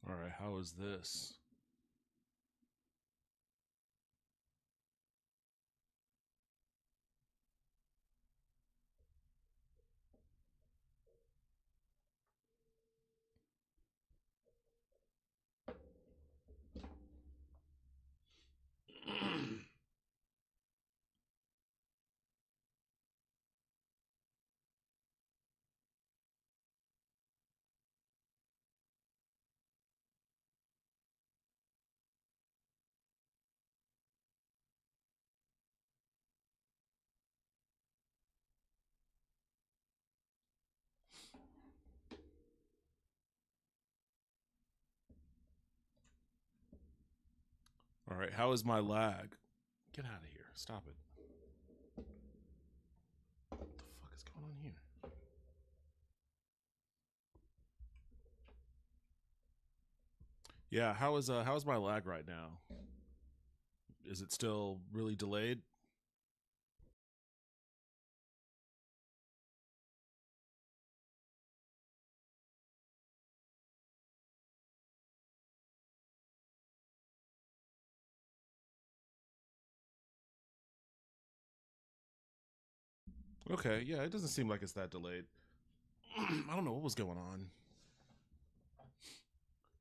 Alright, how is this? Alright, how is my lag? Get out of here. Stop it. What the fuck is going on here? Yeah, how's my lag right now? Is it still really delayed? Okay, yeah, it doesn't seem like it's that delayed. I don't know what was going on.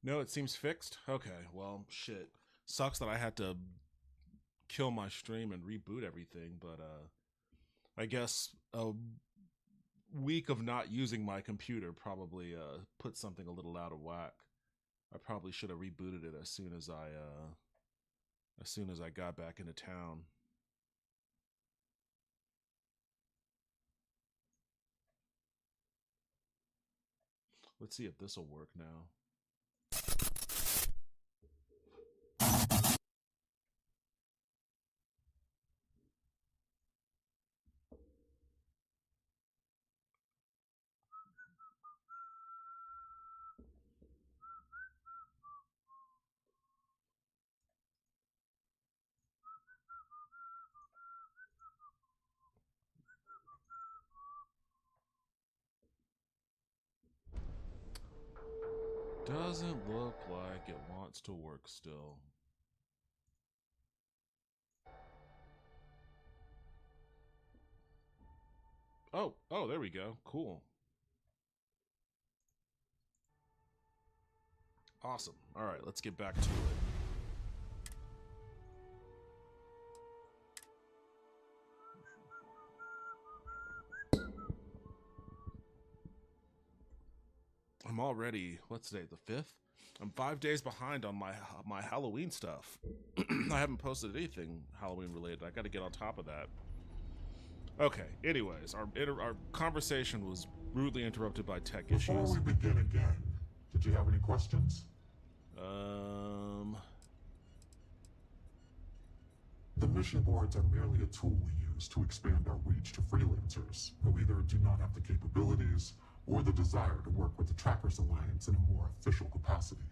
No, it seems fixed? Okay, well, shit. Sucks that I had to kill my stream and reboot everything, but I guess a week of not using my computer probably put something a little out of whack. I probably should have rebooted it as soon as I got back into town. Let's see if this will work now. Doesn't look like it wants to work still. Oh, there we go. Cool. Awesome. All right, let's get back to it. I'm already, what's today, the 5th? I'm 5 days behind on my Halloween stuff. I haven't posted anything Halloween related. I got to get on top of that. Okay, anyways, our conversation was rudely interrupted by tech issues. Before we begin again, did you have any questions? The mission boards are merely a tool we use to expand our reach to freelancers who either do not have the capabilities or the desire to work with the Trackers Alliance in a more official capacity.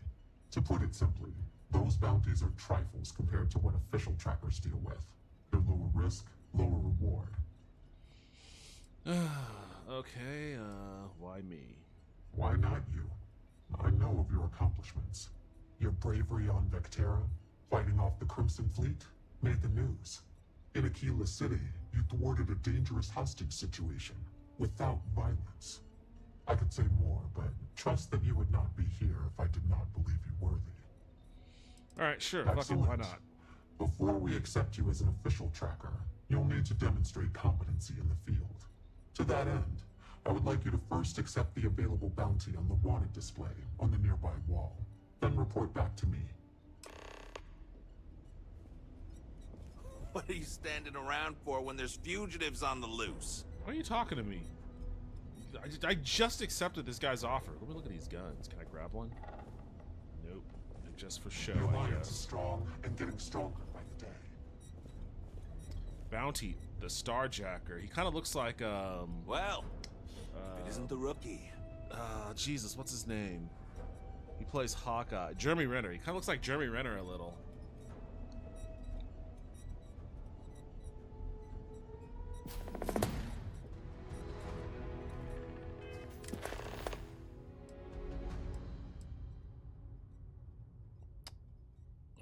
To put it simply, those bounties are trifles compared to what official trackers deal with. They're lower risk, lower reward. Okay, why me? Why not you? I know of your accomplishments. Your bravery on Vectera, fighting off the Crimson Fleet, made the news. In Aquila City, you thwarted a dangerous hostage situation, without violence. I could say more, but trust that you would not be here if I did not believe you worthy. Alright, sure, fuck it, why not? Before we accept you as an official tracker, you'll need to demonstrate competency in the field. To that end, I would like you to first accept the available bounty on the wanted display on the nearby wall, then report back to me. What are you standing around for when there's fugitives on the loose? Why are you talking to me? I just accepted this guy's offer. Let me look at these guns. Can I grab one? Nope. Just for show, The I Alliance guess. is strong and getting stronger by the day. Bounty, the Starjacker. He kind of looks like, Well, if it isn't the rookie. Jesus, what's his name? He plays Hawkeye. Jeremy Renner. He kind of looks like Jeremy Renner a little.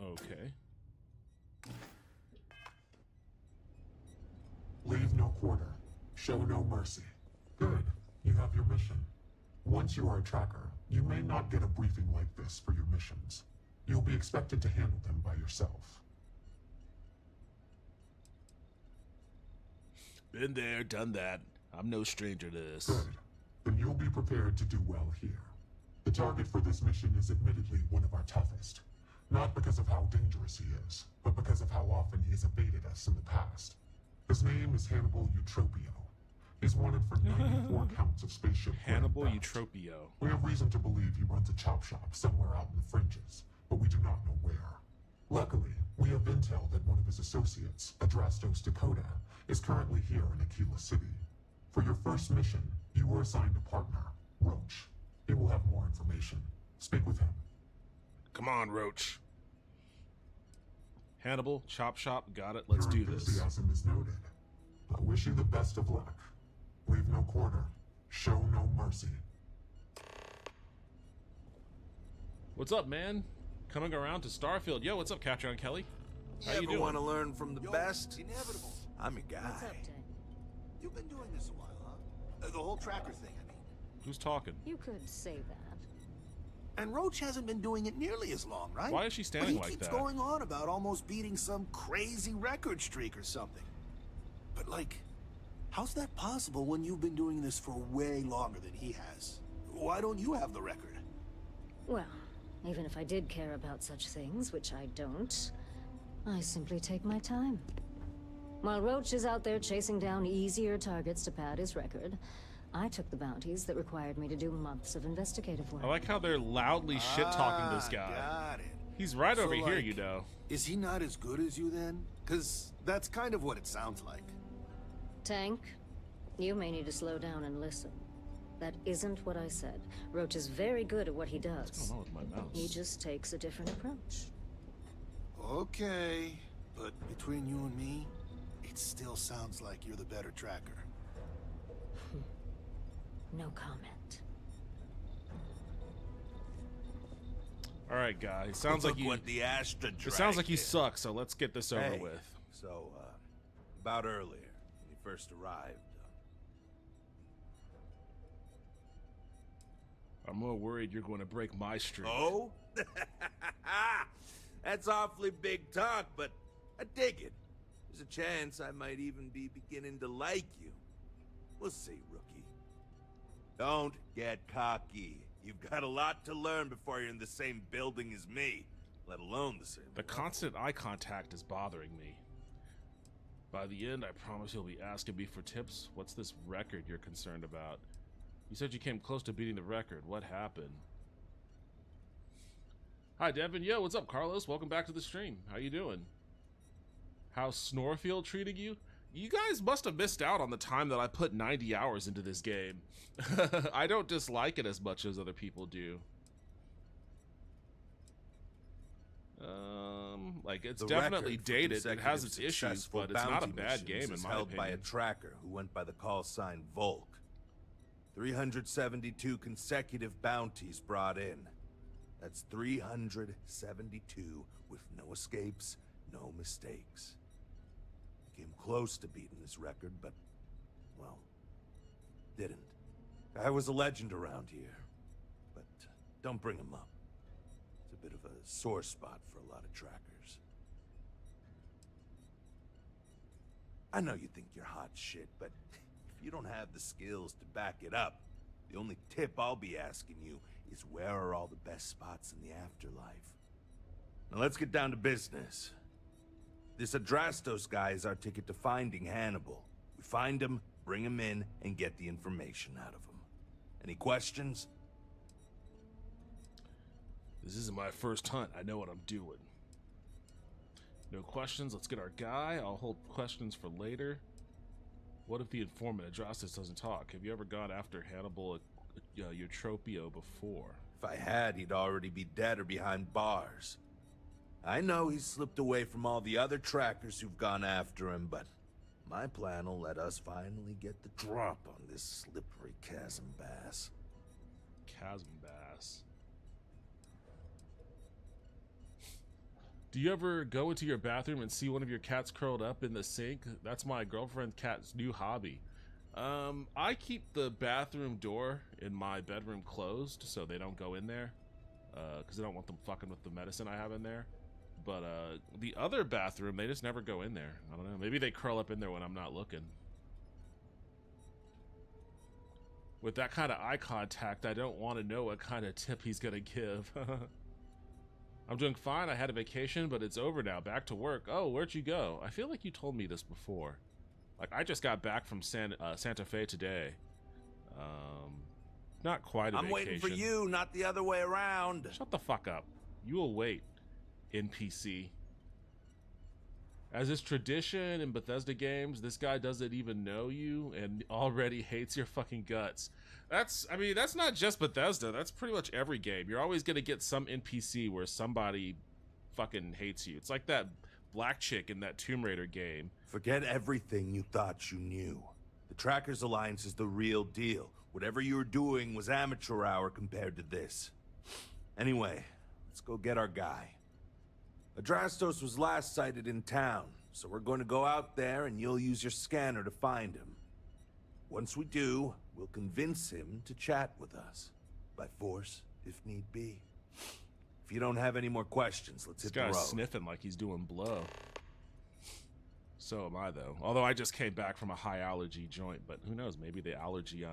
Okay. Leave no quarter. Show no mercy. Good. You have your mission. Once you are a tracker, you may not get a briefing like this for your missions. You'll be expected to handle them by yourself. Been there, done that. I'm no stranger to this. Good. Then you'll be prepared to do well here. The target for this mission is admittedly one of our toughest. Not because of how dangerous he is, but because of how often he has evaded us in the past. His name is Hannibal Eutropio. He's wanted for 94 counts of spaceship Hannibal grand theft. Eutropio. We have reason to believe he runs a chop shop somewhere out in the fringes, but we do not know where. Luckily, we have intel that one of his associates, Adrastos Dakota, is currently here in Aquila City. For your first mission, you were assigned a partner, Roach. He will have more information. Speak with him. Come on, Roach. Hannibal, chop shop, got it. Let's Your do this. enthusiasm is noted. I wish you the best of luck. Leave no quarter. Show no mercy. What's up, man? Coming around to Starfield. Yo, what's up, Catcher and Kelly? How you doing? Want to learn from the best? Inevitable. I'm your guy. What's up, Tang? You've been doing this a while, huh? The whole tracker thing, I mean. Who's talking? You could say that. And Roach hasn't been doing it nearly as long, right? Why is she standing but like he keeps that? going on about almost beating some crazy record streak or something. But like, how's that possible when you've been doing this for way longer than he has? Why don't you have the record? Well, even if I did care about such things, which I don't, I simply take my time. While Roach is out there chasing down easier targets to pad his record, I took the bounties that required me to do months of investigative work. I like how they're loudly shit-talking this guy. Got it. He's right So, over here, like, you know. Is he not as good as you then? Because that's kind of what it sounds like. Tank, you may need to slow down and listen. That isn't what I said. Roach is very good at what he What's does. going on with my mouse? He just takes a different approach. Okay, but between you and me, it still sounds like you're the better tracker. No comment. All right, guy. Sounds like Look you. what the Astra It sounds like you did. suck. So let's get this over Hey, with. So, about earlier, when you first arrived, I'm more worried you're going to break my streak. Oh? That's awfully big talk, but I dig it. There's a chance I might even be beginning to like you. We'll see, rookie. Don't get cocky. You've got a lot to learn before you're in the same building as me, let alone the same The level. constant eye contact is bothering me. By the end, I promise you'll be asking me for tips. What's this record you're concerned about? You said you came close to beating the record. What happened? Hi, Devin. Yo, what's up, Carlos? Welcome back to the stream. How you doing? How's Snorfield treating you? You guys must have missed out on the time that I put 90 hours into this game. I don't dislike it as much as other people do. Like, it's The definitely record for dated. It consecutive has its issues, successful but it's not a bounty bad game missions in is my held by a opinion. tracker who went by the call sign Volk. 372 consecutive bounties brought in. That's 372 with no escapes, no mistakes. Came close to beating this record, but, well, didn't. I was a legend around here, but don't bring him up. It's a bit of a sore spot for a lot of trackers. I know you think you're hot shit, but if you don't have the skills to back it up, the only tip I'll be asking you is where are all the best spots in the afterlife? Now let's get down to business. This Adrastos guy is our ticket to finding Hannibal. We find him, bring him in, and get the information out of him. Any questions? This isn't my first hunt. I know what I'm doing. No questions. Let's get our guy. I'll hold questions for later. What if the informant Adrastos doesn't talk? Have you ever gone after Hannibal Eutropio before? If I had, he'd already be dead or behind bars. I know he's slipped away from all the other trackers who've gone after him, but my plan will let us finally get the drop on this slippery chasm bass. Chasm bass. Do you ever go into your bathroom and see one of your cats curled up in the sink? That's my girlfriend's cat's new hobby. I keep the bathroom door in my bedroom closed so they don't go in there, because I don't want them fucking with the medicine I have in there. But the other bathroom, they just never go in there. I don't know. Maybe they curl up in there when I'm not looking. With that kind of eye contact, I don't want to know what kind of tip he's gonna give. I'm doing fine. I had a vacation, but it's over now. Back to work. Oh, where'd you go? I feel like you told me this before. Like, I just got back from Santa Fe today. Not quite a vacation. I'm waiting for you, not the other way around. Shut the fuck up. You will wait, NPC. As is tradition in Bethesda games, this guy doesn't even know you and already hates your fucking guts. I mean, that's not just Bethesda. That's pretty much every game. You're always going to get some NPC where somebody fucking hates you. It's like that black chick in that Tomb Raider game. Forget everything you thought you knew. The Trackers Alliance is the real deal. Whatever you were doing was amateur hour compared to this. Anyway, let's go get our guy. Adrastos was last sighted in town, so we're going to go out there and you'll use your scanner to find him. Once we do, we'll convince him to chat with us. By force, if need be. If you don't have any more questions, let's hit the road. This guy's sniffing like he's doing blow. So am I, though. Although I just came back from a high allergy joint, but who knows? Maybe the allergy,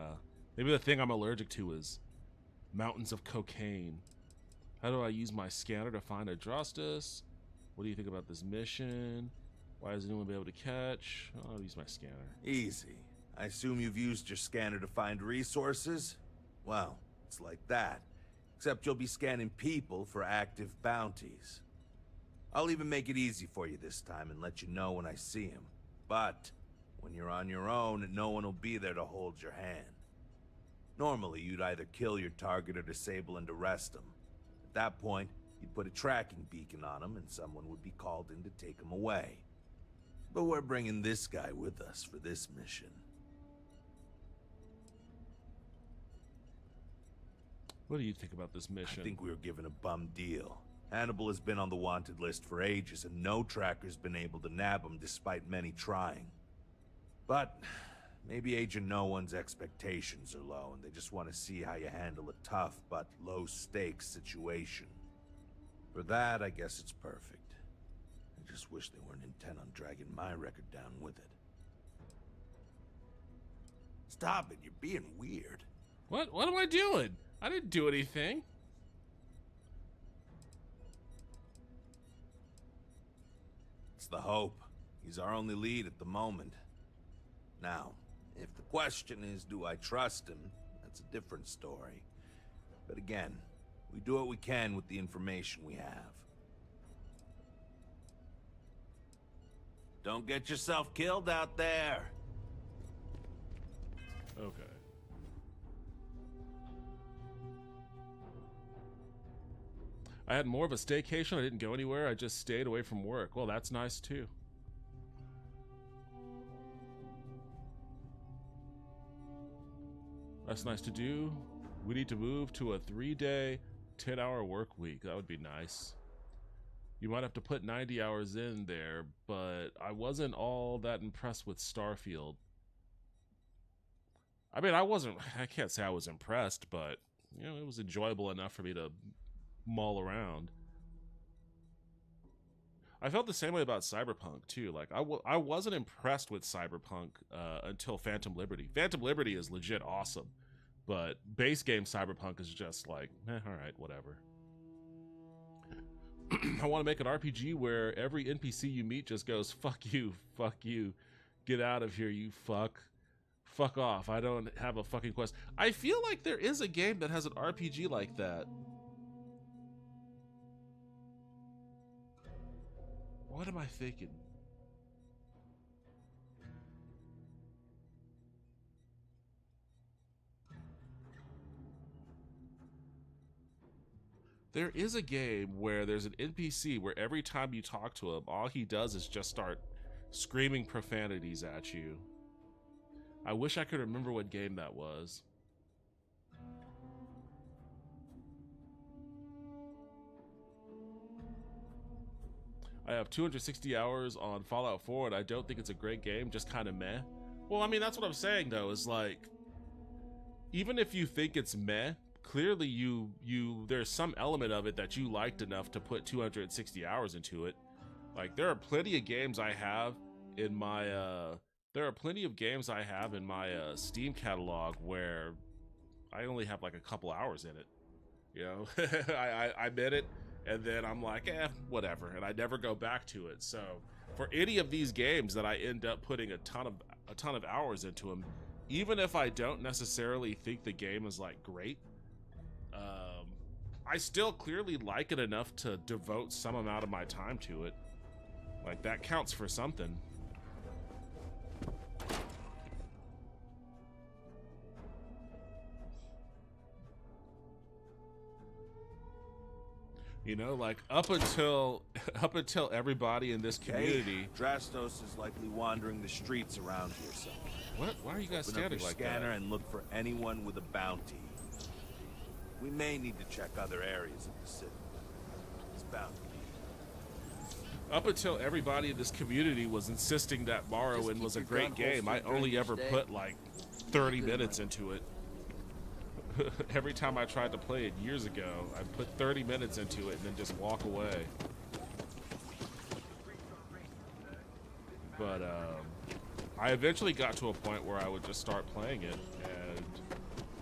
maybe the thing I'm allergic to is mountains of cocaine. How do I use my scanner to find Adrastos? What do you think about this mission? Why hasn't anyone been able to catch? I'll use my scanner. Easy. I assume you've used your scanner to find resources? Well, it's like that. Except you'll be scanning people for active bounties. I'll even make it easy for you this time and let you know when I see him. But when you're on your own, no one will be there to hold your hand. Normally, you'd either kill your target or disable and arrest him. At that point, you'd put a tracking beacon on him and someone would be called in to take him away. But we're bringing this guy with us for this mission. What do you think about this mission? I think we were given a bum deal. Hannibal has been on the wanted list for ages, and no tracker's been able to nab him despite many trying. But maybe Agent No One's expectations are low, and they just want to see how you handle a tough but low-stakes situation. For that, I guess it's perfect. I just wish they weren't intent on dragging my record down with it. Stop it, you're being weird. What am I doing? I didn't do anything. It's the Hope. He's our only lead at the moment. Now, if the question is, do I trust him? That's a different story. But again, we do what we can with the information we have. Don't get yourself killed out there. Okay. I had more of a staycation. I didn't go anywhere. I just stayed away from work. Well, that's nice too. That's nice to do. We need to move to a 3-day, 10-hour work week. That would be nice. You might have to put 90 hours in there, but I wasn't all that impressed with Starfield. I mean, I can't say I was impressed, but, you know, it was enjoyable enough for me to maul around. I felt the same way about Cyberpunk too. Like I wasn't impressed with Cyberpunk until Phantom Liberty. Phantom Liberty is legit awesome, but base game Cyberpunk is just like, all right, whatever. I want to make an RPG where every NPC you meet just goes, fuck you, get out of here, you fuck off. I don't have a fucking quest. I feel like there is a game that has an RPG like that. What am I thinking? There is a game where there's an NPC where every time you talk to him, all he does is just start screaming profanities at you. I wish I could remember what game that was. I have 260 hours on Fallout 4, and I don't think it's a great game, just kind of meh. Well, I mean, that's what I'm saying, though, is like, even if you think it's meh, clearly there's some element of it that you liked enough to put 260 hours into it. Like, there are plenty of games I have in my, Steam catalog where I only have like a couple hours in it. You know, I met it, and then I'm like, whatever, and I never go back to it. So for any of these games that I end up putting a ton of hours into them, even if I don't necessarily think the game is like great, I still clearly like it enough to devote some amount of my time to it. Like, that counts for something. You know, like, up until everybody in this community. Drastos is likely wandering the streets around here somewhere. What? Why are you guys Open up standing your like scanner that? and look for anyone with a bounty. We may need to check other areas of the city. It's bound to be. Up until everybody in this community was insisting that Morrowind was a great game, I only ever put like 30 minutes into it. Every time I tried to play it years ago, I put 30 minutes into it and then just walk away. But I eventually got to a point where I would just start playing it, and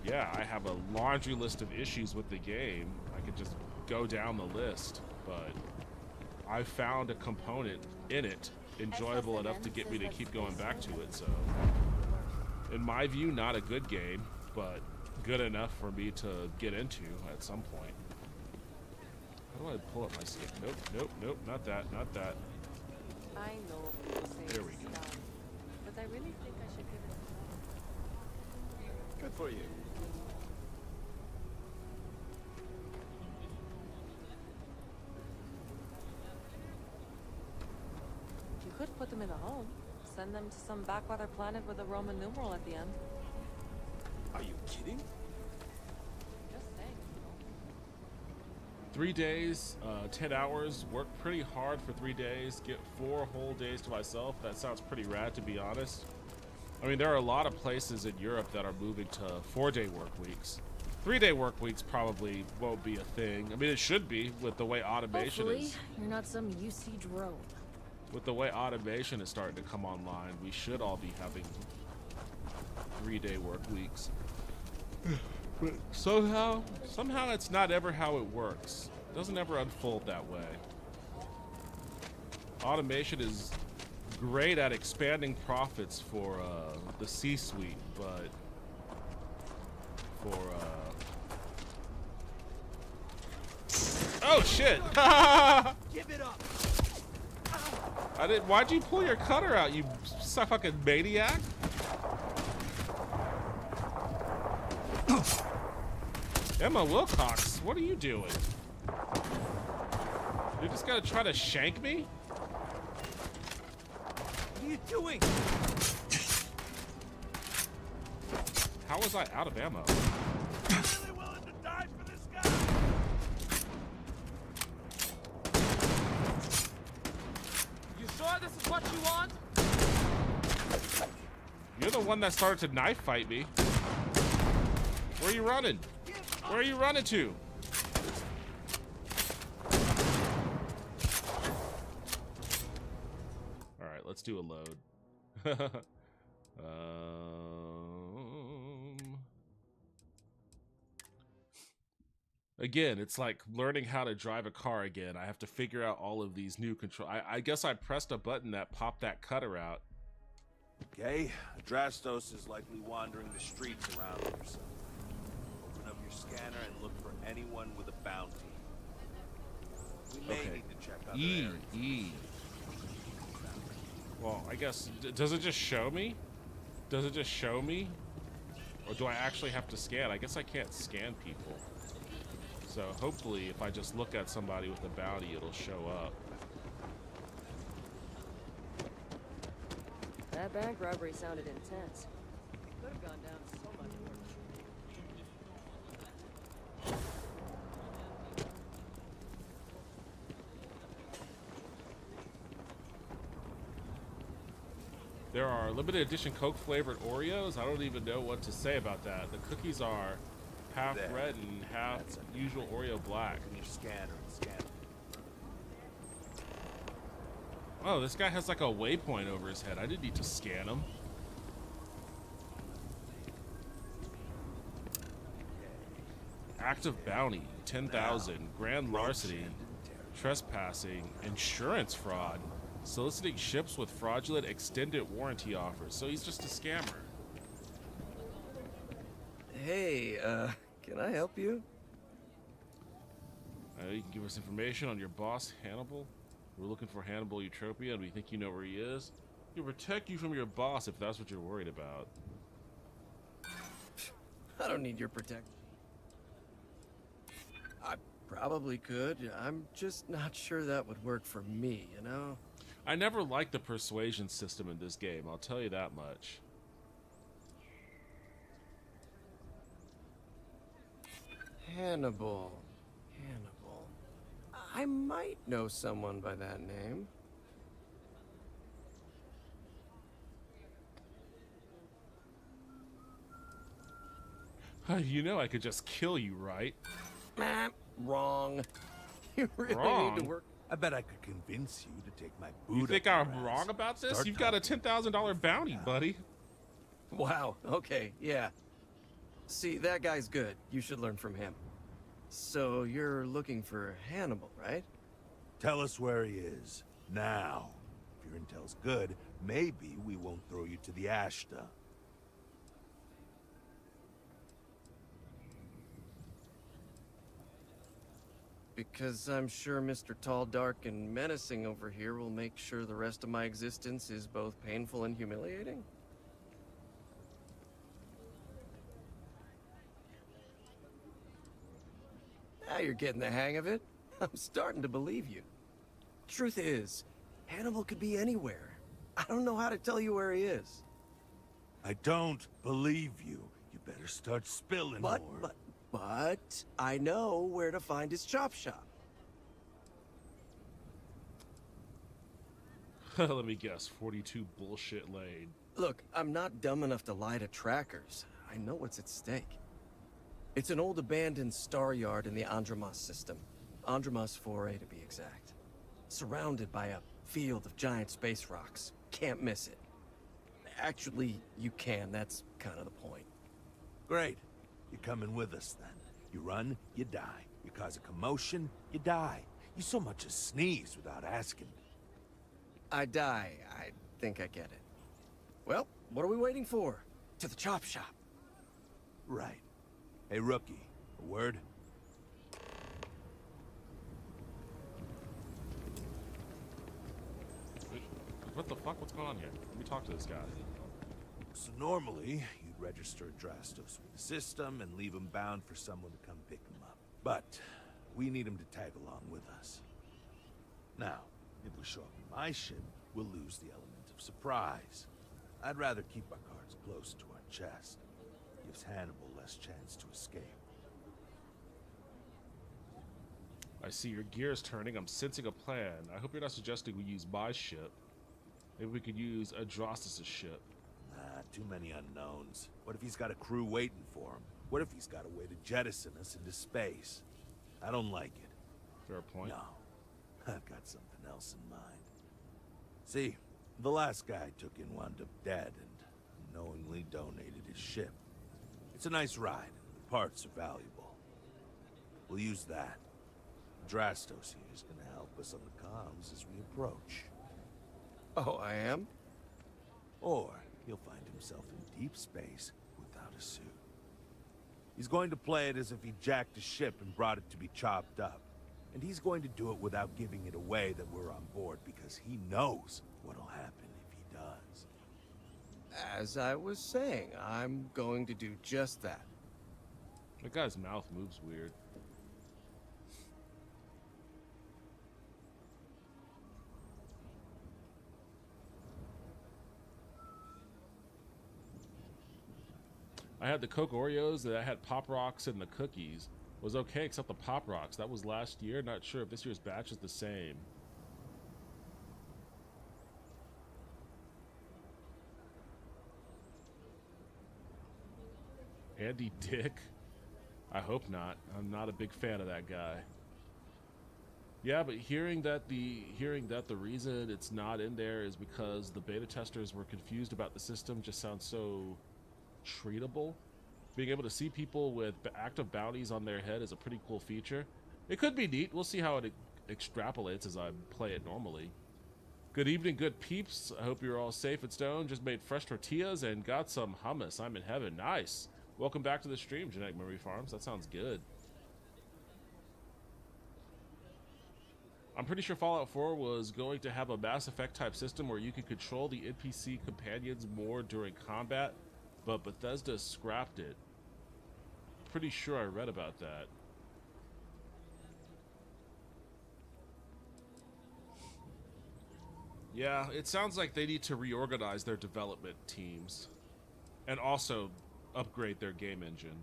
yeah, I have a laundry list of issues with the game. I could just go down the list, but I found a component in it enjoyable enough to get me to keep going back to it. So in my view, not a good game, but good enough for me to get into at some point. How do I pull up my stick? Nope, not that. I know people say There we it's go. dumb, but I really think I should give it a Good for you. You could put them in a home. Send them to some backwater planet with a Roman numeral at the end. Are you kidding? Just saying. 3 days, 10 hours, work pretty hard for 3 days, get 4 whole days to myself. That sounds pretty rad, to be honest. I mean, there are a lot of places in Europe that are moving to 4-day work weeks. 3-day work weeks probably won't be a thing. I mean, it should be with the way automation Hopefully, is. you're not some UC drone. With the way automation is starting to come online, we should all be having 3-day work weeks. But somehow it's not ever how it works. It doesn't ever unfold that way. Automation is great at expanding profits for the C-suite, but for oh shit! Give it up. I didn't. Why'd you pull your cutter out, you fucking maniac? Emma Wilcox, what are you doing? You're just gonna try to shank me? What are you doing? How was I out of ammo? Really willing to die for this guy? You sure this is what you want? You're the one that started to knife fight me. Where are you running? Where are you running to? Alright, let's do a load. Again, it's like learning how to drive a car again. I have to figure out all of these new control. I guess I pressed a button that popped that cutter out. Okay, Drastos is likely wandering the streets around here somewhere. Open up your scanner and look for anyone with a bounty. We may Okay. need to check other E. areas. Well, I guess, does it just show me? Does it just show me? Or do I actually have to scan? I guess I can't scan people. So hopefully if I just look at somebody with a bounty, it'll show up. That bank robbery sounded intense. Could have gone down so much worse. There are limited edition Coke flavored Oreos. I don't even know what to say about that. The cookies are half There. red and half That's it. usual Oreo black. Open your scanner and scan it. Oh, this guy has like a waypoint over his head. I didn't need to scan him. Active bounty, 10,000. Grand larceny, trespassing, insurance fraud, soliciting ships with fraudulent extended warranty offers. So he's just a scammer. Hey, can I help you? You can give us information on your boss, Hannibal. We're looking for Hannibal Eutropia, and we think you know where he is. He'll protect you from your boss if that's what you're worried about. I don't need your protection. I probably could. I'm just not sure that would work for me, you know? I never liked the persuasion system in this game, I'll tell you that much. Hannibal. I might know someone by that name. You know I could just kill you, right? Wrong. You really Wrong? need to work. I bet I could convince you to take my boot. You think up I'm your wrong ass. about this? Start You've got a talking. $10,000 bounty, buddy. Wow, okay, yeah. See, that guy's good. You should learn from him. So, you're looking for Hannibal, right? Tell us where he is now. If your intel's good, maybe we won't throw you to the Ashta. Because I'm sure Mr. Tall, Dark, and Menacing over here will make sure the rest of my existence is both painful and humiliating? Now you're getting the hang of it. I'm starting to believe you. Truth is, Hannibal could be anywhere. I don't know how to tell you where he is. I don't believe you. You better start spilling more. But I know where to find his chop shop. Let me guess, 42 bullshit Lane. Look, I'm not dumb enough to lie to trackers. I know what's at stake. It's an old abandoned star yard in the Andromos system. Andromos 4A to be exact. Surrounded by a field of giant space rocks. Can't miss it. Actually, you can. That's kind of the point. Great. You're coming with us then. You run, you die. You cause a commotion, you die. You so much as sneeze without asking. I die. I think I get it. Well, what are we waiting for? To the chop shop. Right. Hey, rookie, a word? What the fuck? What's going on here? Let me talk to this guy. So normally, you'd register Drastos with the system and leave him bound for someone to come pick him up. But we need him to tag along with us. Now, if we show up in my ship, we'll lose the element of surprise. I'd rather keep our cards close to our chest. Gives Hannibal less chance to escape. I see your gears turning. I'm sensing a plan. I hope you're not suggesting we use my ship. Maybe we could use Adrastus' ship. Nah, too many unknowns. What if he's got a crew waiting for him? What if he's got a way to jettison us into space? I don't like it. Fair point. No, I've got something else in mind. See, the last guy I took in wound up dead and unknowingly donated his ship. It's a nice ride. The parts are valuable. We'll use that. Drastos here is gonna help us on the comms as we approach. Oh, I am? Or he'll find himself in deep space without a suit. He's going to play it as if he jacked a ship and brought it to be chopped up. And he's going to do it without giving it away that we're on board because he knows what'll happen if he does. As I was saying, I'm going to do just that. That guy's mouth moves weird. I had the Coke Oreos, that I had Pop Rocks and the cookies. Was okay except the Pop Rocks. That was last year. Not sure if this year's batch is the same. Andy Dick? I hope not. I'm not a big fan of that guy. Yeah, but hearing that the reason it's not in there is because the beta testers were confused about the system just sounds so treatable. Being able to see people with active bounties on their head is a pretty cool feature. It could be neat. We'll see how it extrapolates as I play it normally. Good evening, good peeps. I hope you're all safe at Stone. Just made fresh tortillas and got some hummus. I'm in heaven. Nice. Welcome back to the stream, Genetic Memory Farms. That sounds good. I'm pretty sure Fallout 4 was going to have a Mass Effect type system where you could control the NPC companions more during combat, but Bethesda scrapped it. Pretty sure I read about that. Yeah, it sounds like they need to reorganize their development teams and also upgrade their game engine.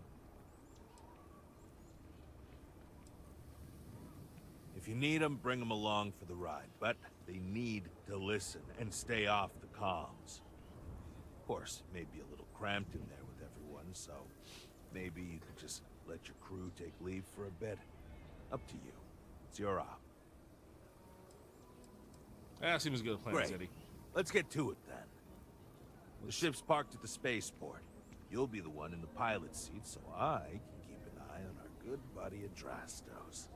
If you need them, bring them along for the ride, but they need to listen and stay off the comms. Of course, it may be a little cramped in there with everyone, so maybe you could just let your crew take leave for a bit. Up to you. It's your op. That seems a good plan, Great. Zeddy. Let's get to it then. The ship's parked at the spaceport. You'll be the one in the pilot seat, so I can keep an eye on our good buddy Adrastos.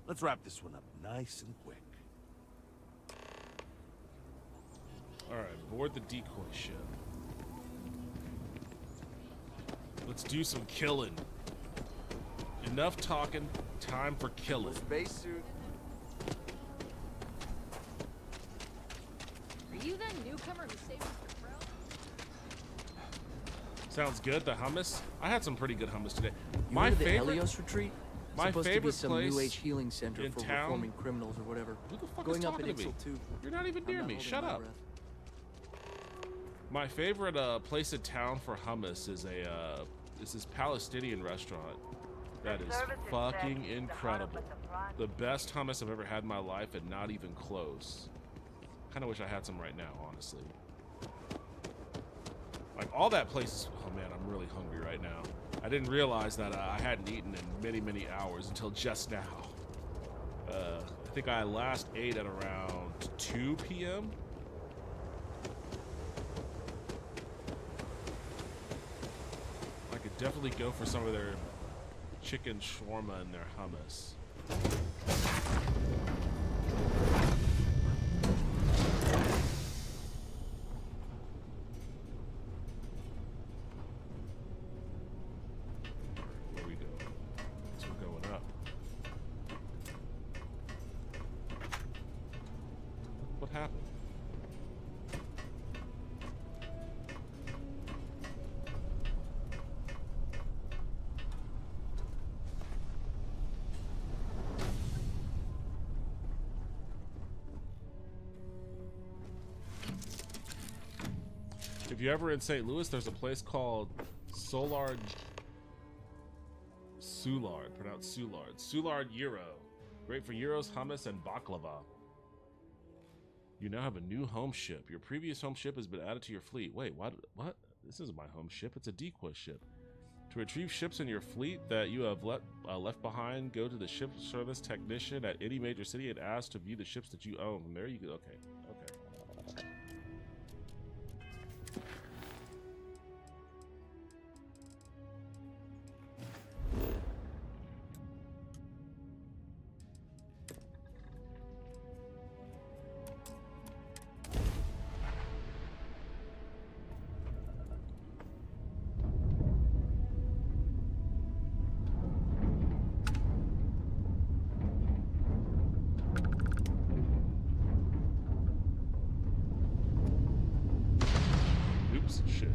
Let's wrap this one up nice and quick. Alright, board the decoy ship. Let's do some killing. Enough talking, time for killing. Spacesuit. Are you that newcomer who saved Mr. Crow? Sounds good, the hummus. I had some pretty good hummus today. You heard of the Helios retreat? My Supposed favorite to be some place new age healing center in for town. reforming criminals or whatever. Who the fuck Going is up talking in to me? Ixel 2. You're not even near I'm not me. holding Shut my up. breath. My favorite place in town for hummus is this Palestinian restaurant. That is fucking incredible. The best hummus I've ever had in my life, and not even close. Kind of wish I had some right now, honestly. Like all that place is, oh man, I'm really hungry right now. I didn't realize that I hadn't eaten in many, many hours until just now. I think I last ate at around 2 p.m. I could definitely go for some of their chicken shawarma and their hummus. Where we go? So we're going up. What happened? If you're ever in St. Louis, there's a place called Soulard, pronounced Soulard Euro. Great for gyros, hummus, and baklava. You now have a new home ship. Your previous home ship has been added to your fleet. Wait, what? This isn't my home ship. It's a decoy ship. To retrieve ships in your fleet that you have left behind, go to the ship service technician at any major city and ask to view the ships that you own. From there you go. Okay. Oops, shit.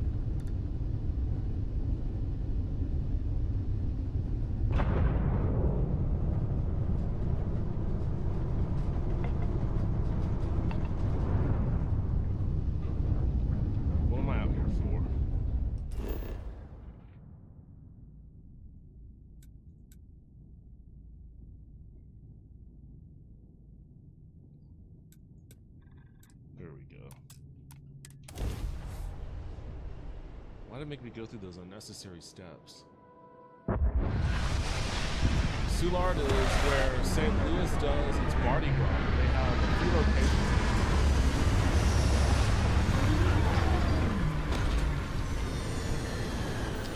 What am I out here for? There we go. Why did it make me go through those unnecessary steps? Soulard is where St. Louis does its Mardi Gras. They have 3 locations.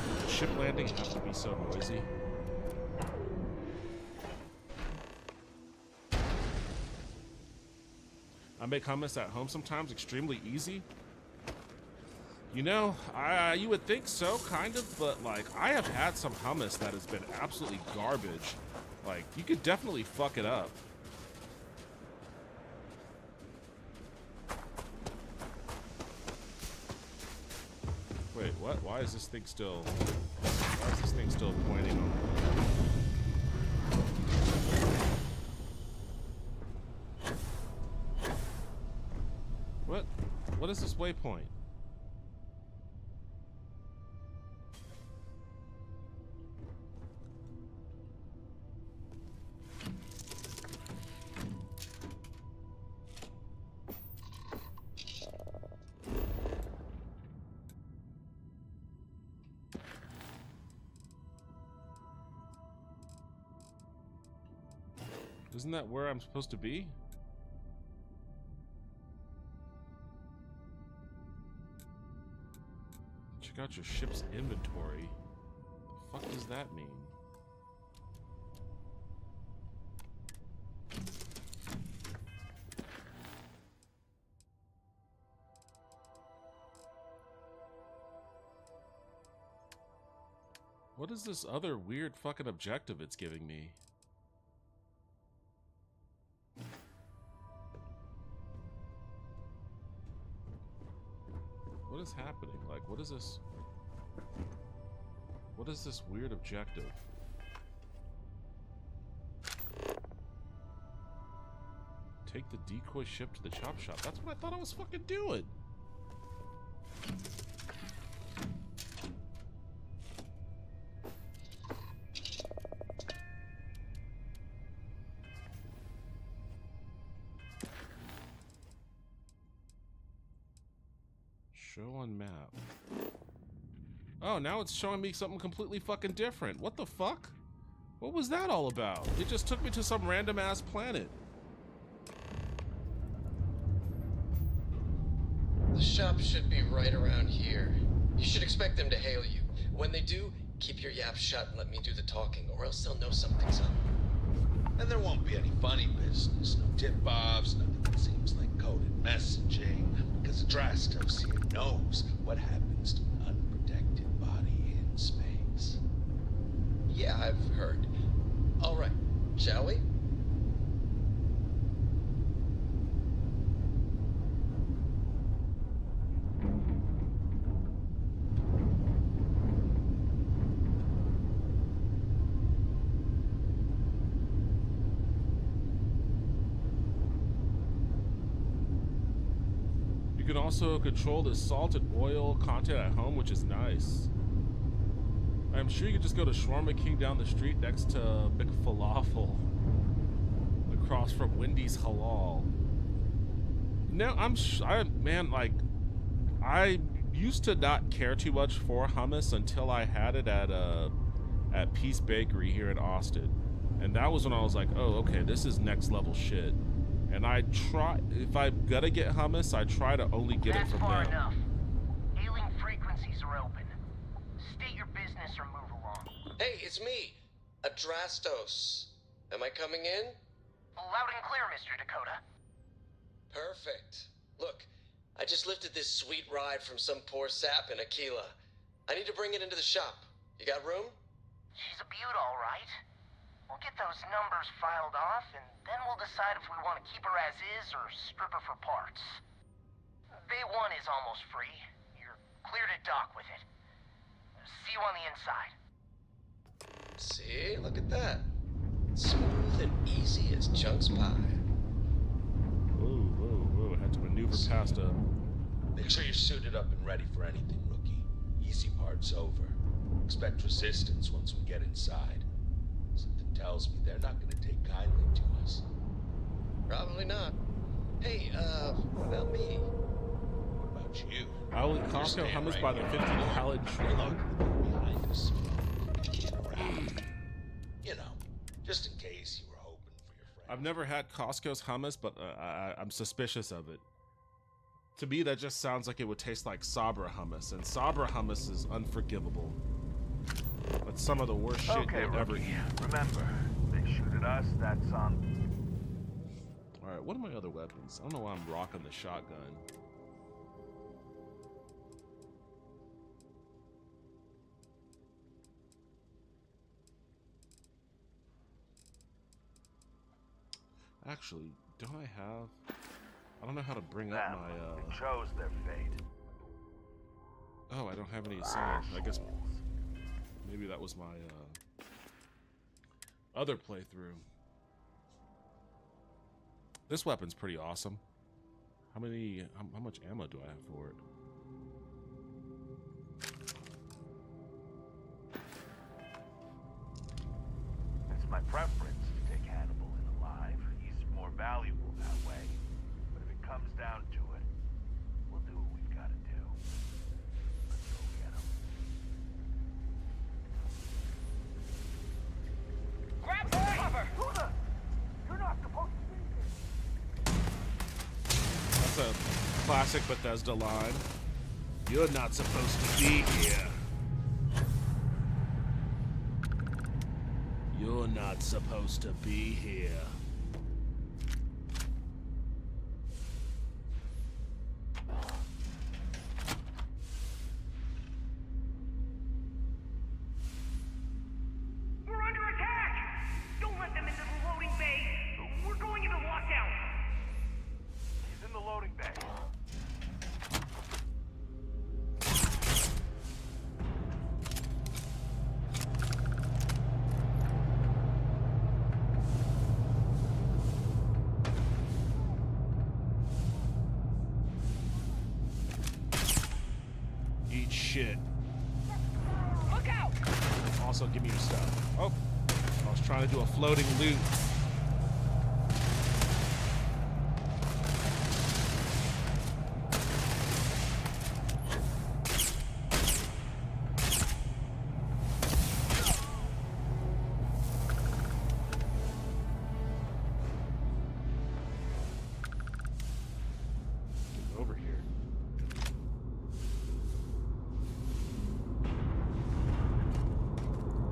Does the ship landing have to be so noisy? I make hummus at home sometimes extremely easy. You know, you would think so, kind of, but like I have had some hummus that has been absolutely garbage. Like, you could definitely fuck it up. Wait, what? Why is this thing still pointing on? What is this waypoint? Isn't that where I'm supposed to be? Check out your ship's inventory. The fuck does that mean? What is this other weird fucking objective it's giving me? What is happening? Like, what is this? What is this weird objective? Take the decoy ship to the chop shop. That's what I thought I was fucking doing. Show on map. Oh, now it's showing me something completely fucking different. What the fuck? What was that all about? It just took me to some random ass planet. The shop should be right around here. You should expect them to hail you. When they do, keep your yap shut and let me do the talking, or else they'll know something's up. And there won't be any funny business, no tip-offs, nothing that seems like coded messaging, because Drastos here knows what happens to an unprotected body in space. Yeah, I've heard. All right, shall we? You can also control the salt and oil content at home, which is nice. I'm sure you could just go to Shawarma King down the street next to McFalafel, across from Wendy's Halal. No, I used to not care too much for hummus until I had it at Peace Bakery here in Austin, and that was when I was like, oh, okay, this is next level shit. And I try, if I'm gonna get hummus, I try to only get it from them. That's far enough. Hailing frequencies are open. State your business or move along. Hey, it's me, Adrastos. Am I coming in? Loud and clear, Mr. Dakota. Perfect. Look, I just lifted this sweet ride from some poor sap in Aquila. I need to bring it into the shop. You got room? She's a beaut, all right. We'll get those numbers filed off, and then we'll decide if we want to keep her as is or strip her for parts. Bay 1 is almost free. You're clear to dock with it. See you on the inside. See? Look at that. Smooth and easy as Chunk's pie. Whoa, whoa, whoa. I had to maneuver past a... Make sure you're suited up and ready for anything, rookie. Easy part's over. Expect resistance once we get inside. Something tells me they're not going to take kindly to us. Probably not. Hey, what about me? What about you? I'll eat Costco hummus by the 50-gallon drum. Behind us. You know, just in case you were hoping for your friend. I've never had Costco's hummus, but I'm suspicious of it. To me, that just sounds like it would taste like Sabra hummus, and Sabra hummus is unforgivable. That's some of the worst shit you'll ever eat. Remember, they shoot at us, that's on. Alright, what are my other weapons? I don't know why I'm rocking the shotgun. Actually, don't I have... I don't know how to bring up my, chose their fate. Oh, I don't have any assigned. I guess maybe that was my, other playthrough. This weapon's pretty awesome. How much ammo do I have for it? It's my preference to take Hannibal in alive. He's more valuable that way. But if it comes down to it, we'll do what we've got to do. Let's go get him. Grab some cover! You're not supposed to be here. That's a classic Bethesda line. You're not supposed to be here. You're not supposed to be here. We're under attack! Don't let them into the loading bay! We're going into lockdown! He's in the loading bay. Eat shit. Look out! Also, give me your stuff. Oh, I was trying to do a floating loot. Get over here.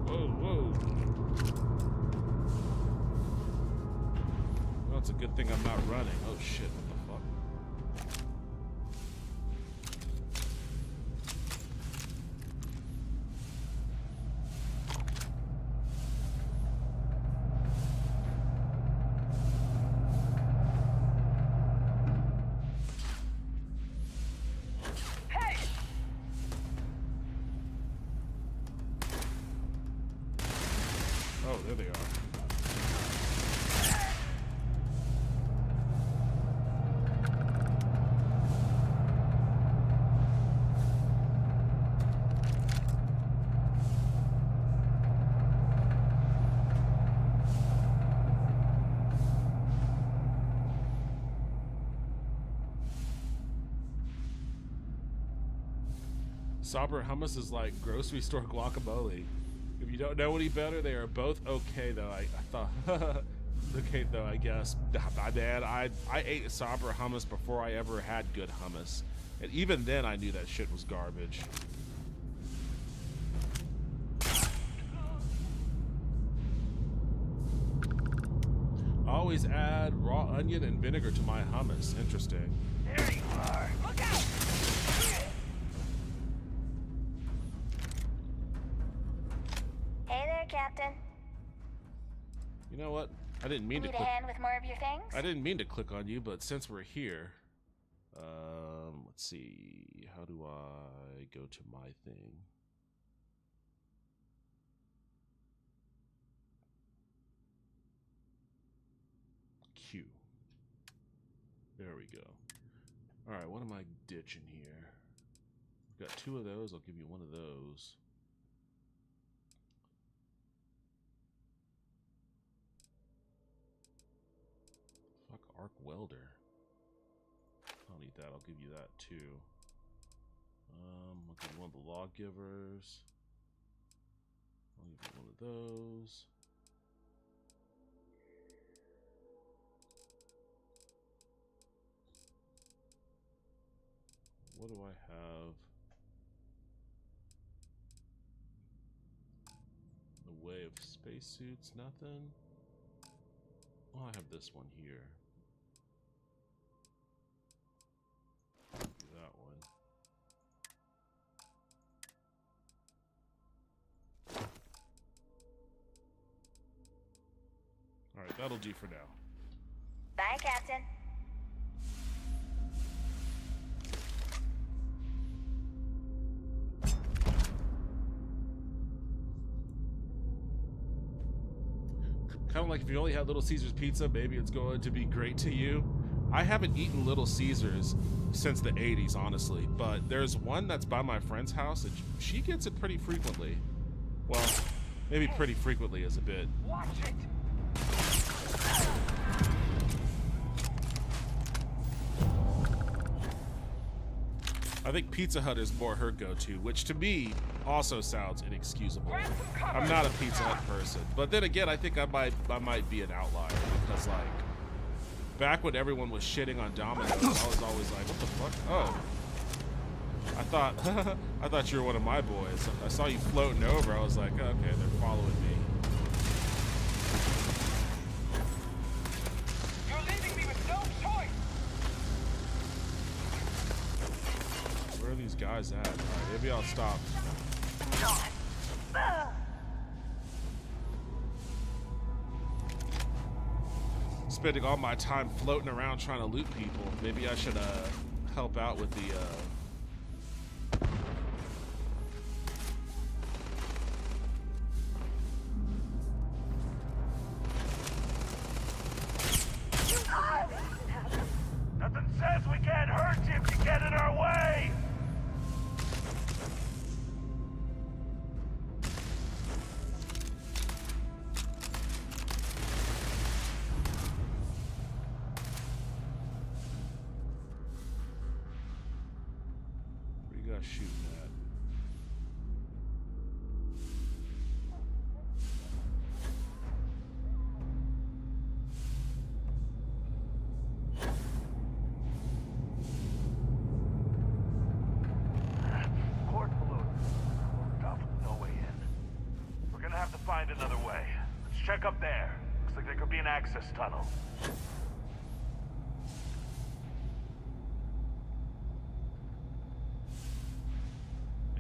Whoa. Well, it's a good thing I'm not running. Oh shit, what the fuck? Hey! Oh, there they are. Sabra hummus is like grocery store guacamole. If you don't know any better, they are both okay though. I thought okay though, I guess. My bad. I ate Sabra hummus before I ever had good hummus. And even then I knew that shit was garbage. I always add raw onion and vinegar to my hummus. Interesting. There you are! Look out! Hey there, Captain. You know what? I didn't mean to Need a click. hand with more of your things? I didn't mean to click on you, but since we're here, let's see. How do I go to my thing? Q. There we go. All right, what am I ditching here? I've got 2 of those. I'll give you 1 of those. Fuck, arc welder. I'll need that. I'll give you that too. I'll give one of the lawgivers. I'll give you one of those. What do I have? The way of spacesuits, nothing. Oh, I have this one here. Do that one. Alright, that'll do for now. Bye, Captain. Kind of like if you only had Little Caesars pizza, maybe it's going to be great to you. I haven't eaten Little Caesars since the 80s, honestly, but there's one that's by my friend's house, and she gets it pretty frequently. Well, maybe pretty frequently is a bit. Watch it! I think Pizza Hut is more her go-to, which to me also sounds inexcusable. I'm not a Pizza Hut person, but then again, I think I might be an outlier because, like, back when everyone was shitting on Domino's, I was always like, "What the fuck?" Oh, I thought you were one of my boys. I saw you floating over. I was like, "Okay, they're following me." You're leaving me with no choice! Where are these guys at? All right, maybe I'll stop. Spending all my time floating around trying to loot people. Maybe I should help out with the Nothing says we can't hurt you if you get in our way! Where you guys shooting at? Port balloon. Closed off with no way in. We're gonna have to find another way. Let's check up there. Looks like there could be an access tunnel.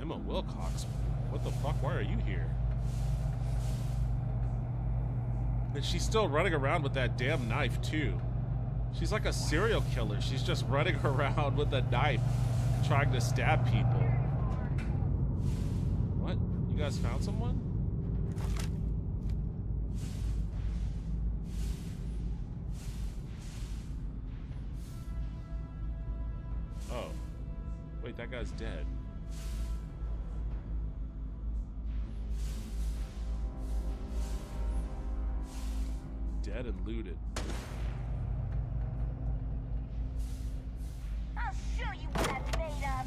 Emma Wilcox, what the fuck? Why are you here? And she's still running around with that damn knife too. She's like a serial killer. She's just running around with a knife, trying to stab people. What? You guys found someone? Oh. Wait, that guy's dead. Dead and looted. I'll show you what I'm made of.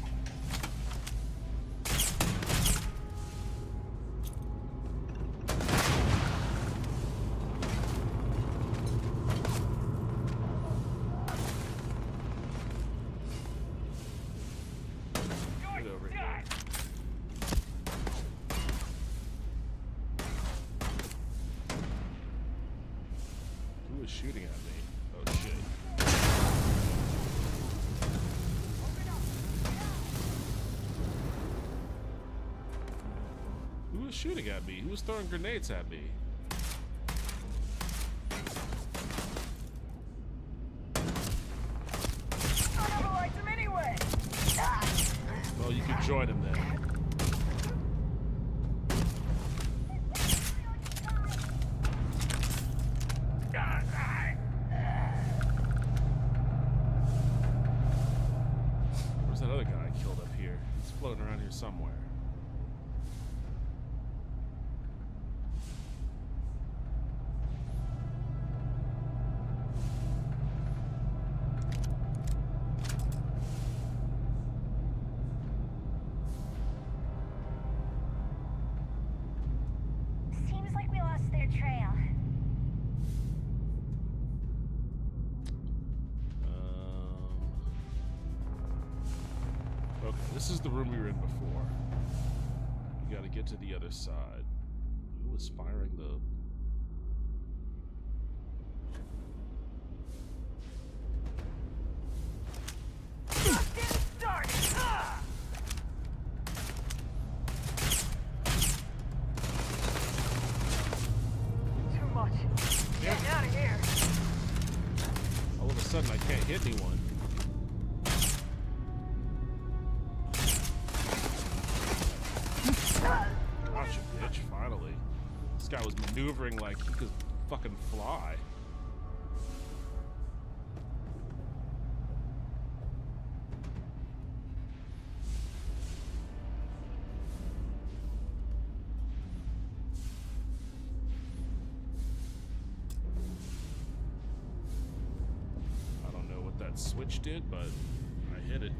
Get over here. Who is shooting at me? Oh shit. Who was shooting at me? Who was throwing grenades at me? Well, you can join him then. Where's that other guy I killed up here? He's floating around here somewhere. This is the room we were in before. We gotta get to the other side. Who was firing the... Just getting started. Too much. Get out of here. All of a sudden, I can't hit anyone. Gotcha, bitch, finally. This guy was maneuvering like he could fucking fly. I don't know what that switch did, but I hit it.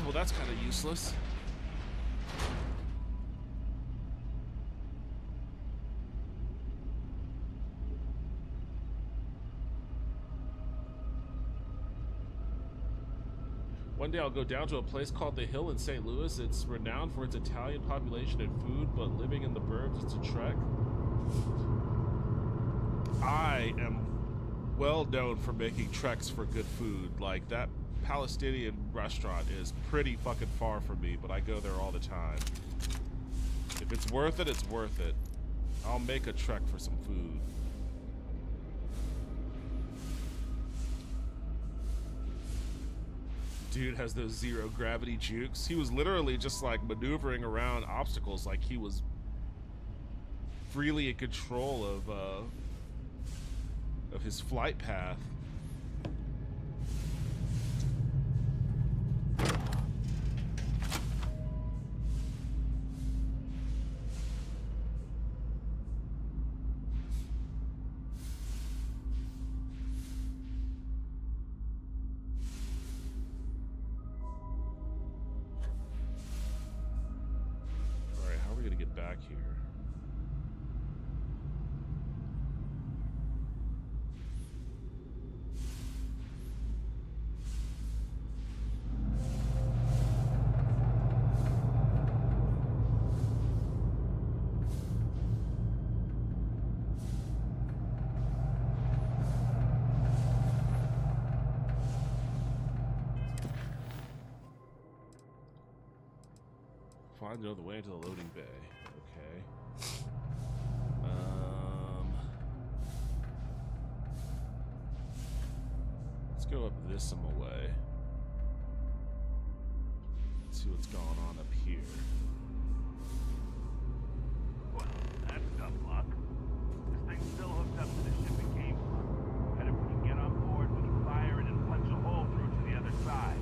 Well, that's kind of useless. One day I'll go down to a place called The Hill in St. Louis. It's renowned for its Italian population and food, but living in the burbs, it's a trek. I am well known for making treks for good food. Like, that Palestinian restaurant is pretty fucking far from me, but I go there all the time. If it's worth it, it's worth it. I'll make a trek for some food. Dude has those zero gravity jukes. He was literally just like maneuvering around obstacles like he was freely in control of his flight path. Back here. Find another way into the loading bay. Okay. Let's go up this way. Let's see what's going on up here. Well, that's tough luck. This thing's still hooked up to the ship it came from. And if we can get on board, we can fire it and punch a hole through to the other side.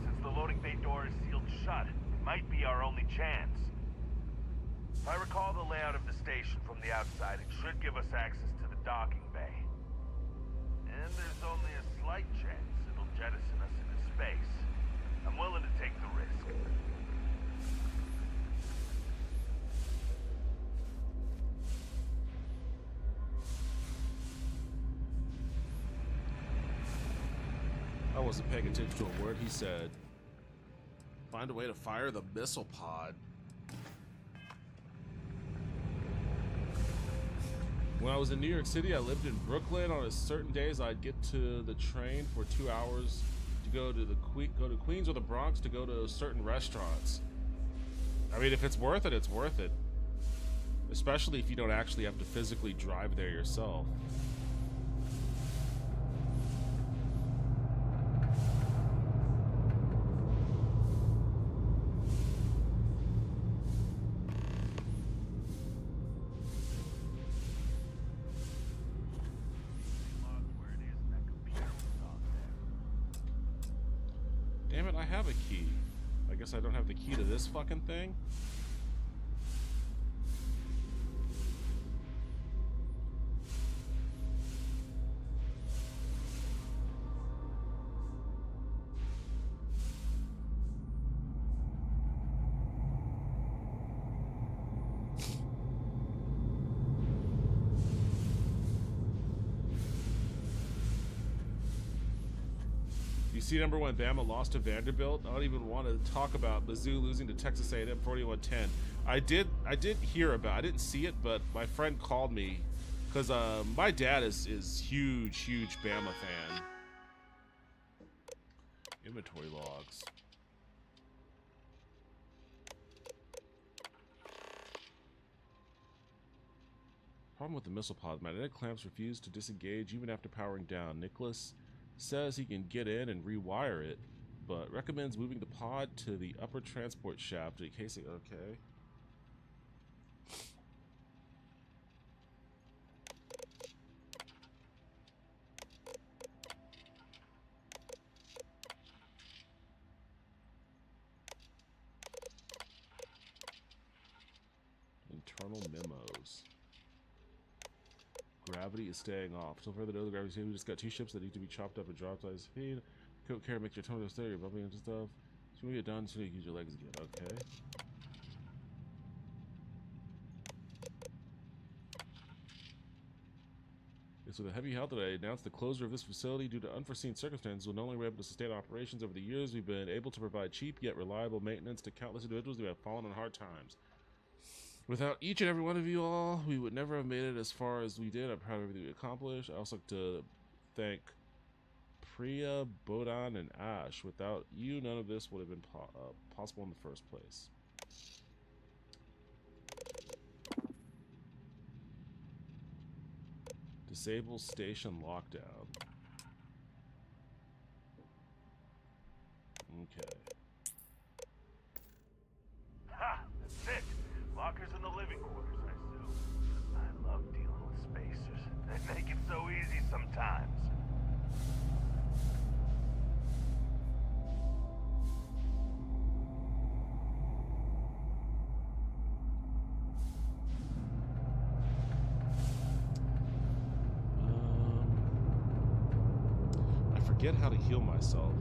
Since the loading bay door is sealed shut, it might be our only chance. If I recall the layout of the station from the outside, it should give us access to the docking bay. And there's only a slight chance it'll jettison us into space. I'm willing to take the risk. I wasn't paying attention to a word he said. Find a way to fire the missile pod. When I was in New York City, I lived in Brooklyn. On certain days, I'd get to the train for 2 hours to go to Queens or the Bronx to go to certain restaurants. I mean, if it's worth it, it's worth it. Especially if you don't actually have to physically drive there yourself. Damn it, I have a key. I guess I don't have the key to this fucking thing. You see, number one, Bama lost to Vanderbilt. I don't even want to talk about Mizzou losing to Texas A&M 41-10. I did hear about. I didn't see it, but my friend called me because my dad is huge Bama fan. Inventory logs. Problem with the missile pod. Magnetic clamps refuse to disengage even after powering down. Nicholas says he can get in and rewire it, but recommends moving the pod to the upper transport shaft in case it... Okay. Internal memos. Gravity is staying off. So further to the gravity, we just got 2 ships that need to be chopped up and dropped by speed. Coat care, make your tone stay, you're bumping into stuff. So when you get done, so you can use your legs again. Okay. So the heavy health today announced the closure of this facility due to unforeseen circumstances. We'll no longer be able to sustain operations. Over the years, we've been able to provide cheap yet reliable maintenance to countless individuals who have fallen on hard times. Without each and every one of you all, we would never have made it as far as we did. I'm proud of everything we accomplished. I also like to thank Priya, Bodan, and Ash. Without you, none of this would have been possible in the first place. Disable station lockdown. Okay. Ha! That's it! Lockers in the living quarters, I assume. I love dealing with spacers. They make it so easy sometimes. I forget how to heal myself.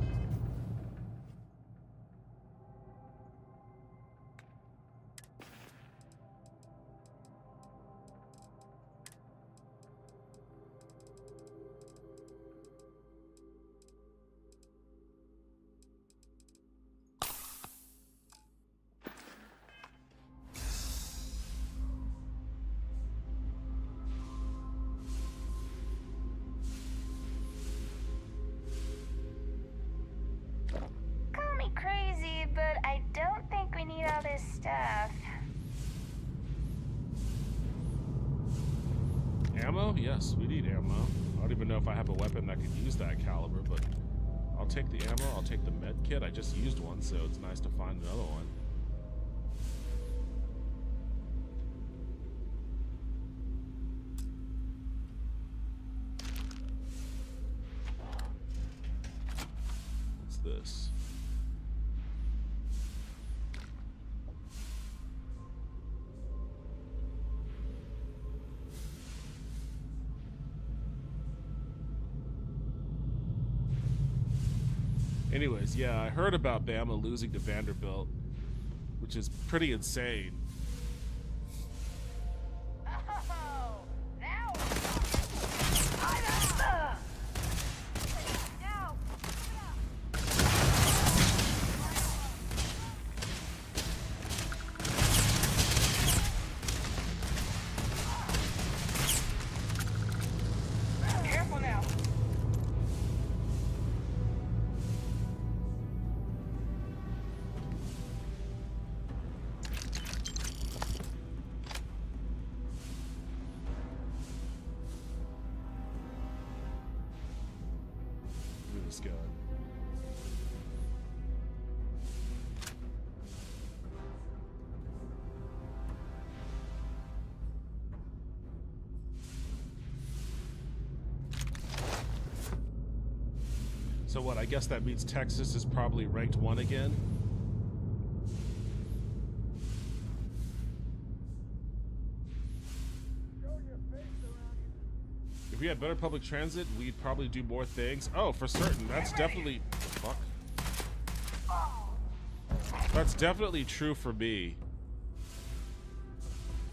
Ammo? Yes, we need ammo. I don't even know if I have a weapon that could use that caliber, but I'll take the ammo, I'll take the med kit. I just used one, so it's nice to find another one. What's this? Anyways, yeah, I heard about Bama losing to Vanderbilt, which is pretty insane. This gun. So what, I guess that means Texas is probably ranked 1 again? If we had better public transit, we'd probably do more things. Oh, for certain. That's definitely... Fuck. That's definitely true for me.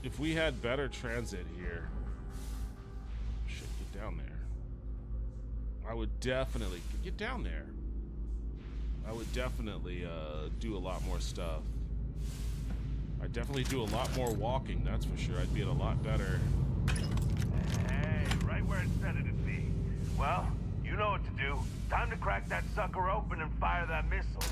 If we had better transit here... Shit, get down there. I would definitely... Get down there. I would definitely do a lot more stuff. I'd definitely do a lot more walking, that's for sure. I'd be in a lot better. Hey, right where it said it'd be. Well, you know what to do. Time to crack that sucker open and fire that missile.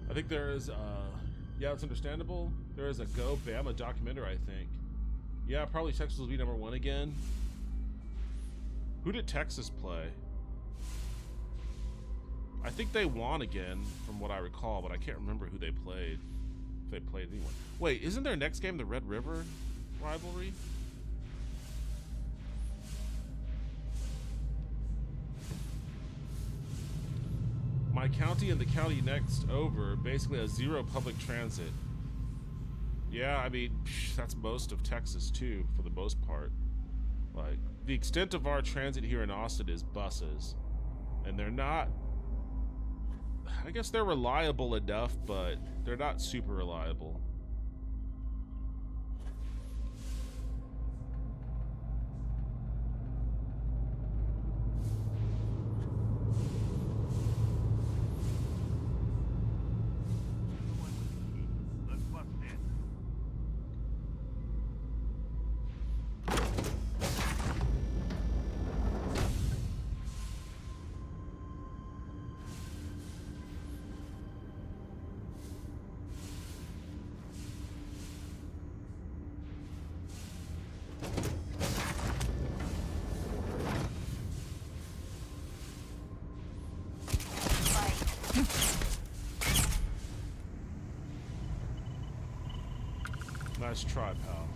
I think there is, yeah, it's understandable. There is a Go Bama documentary, I think. Yeah, probably Texas will be #1 again. Who did Texas play? I think they won again, from what I recall, but I can't remember who they played. If they played anyone. Wait, isn't their next game the Red River rivalry? My county and the county next over basically has 0 public transit. Yeah, I mean, that's most of Texas too, for the most part. Like, the extent of our transit here in Austin is buses. And they're not... I guess they're reliable enough, but they're not super reliable. Nice try, pal.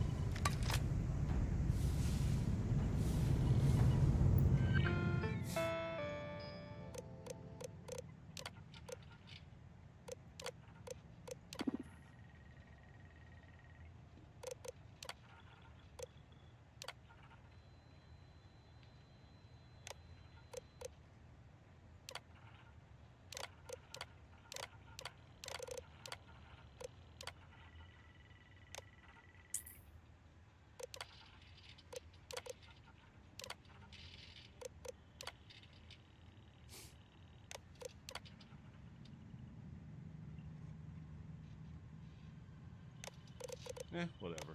Whatever.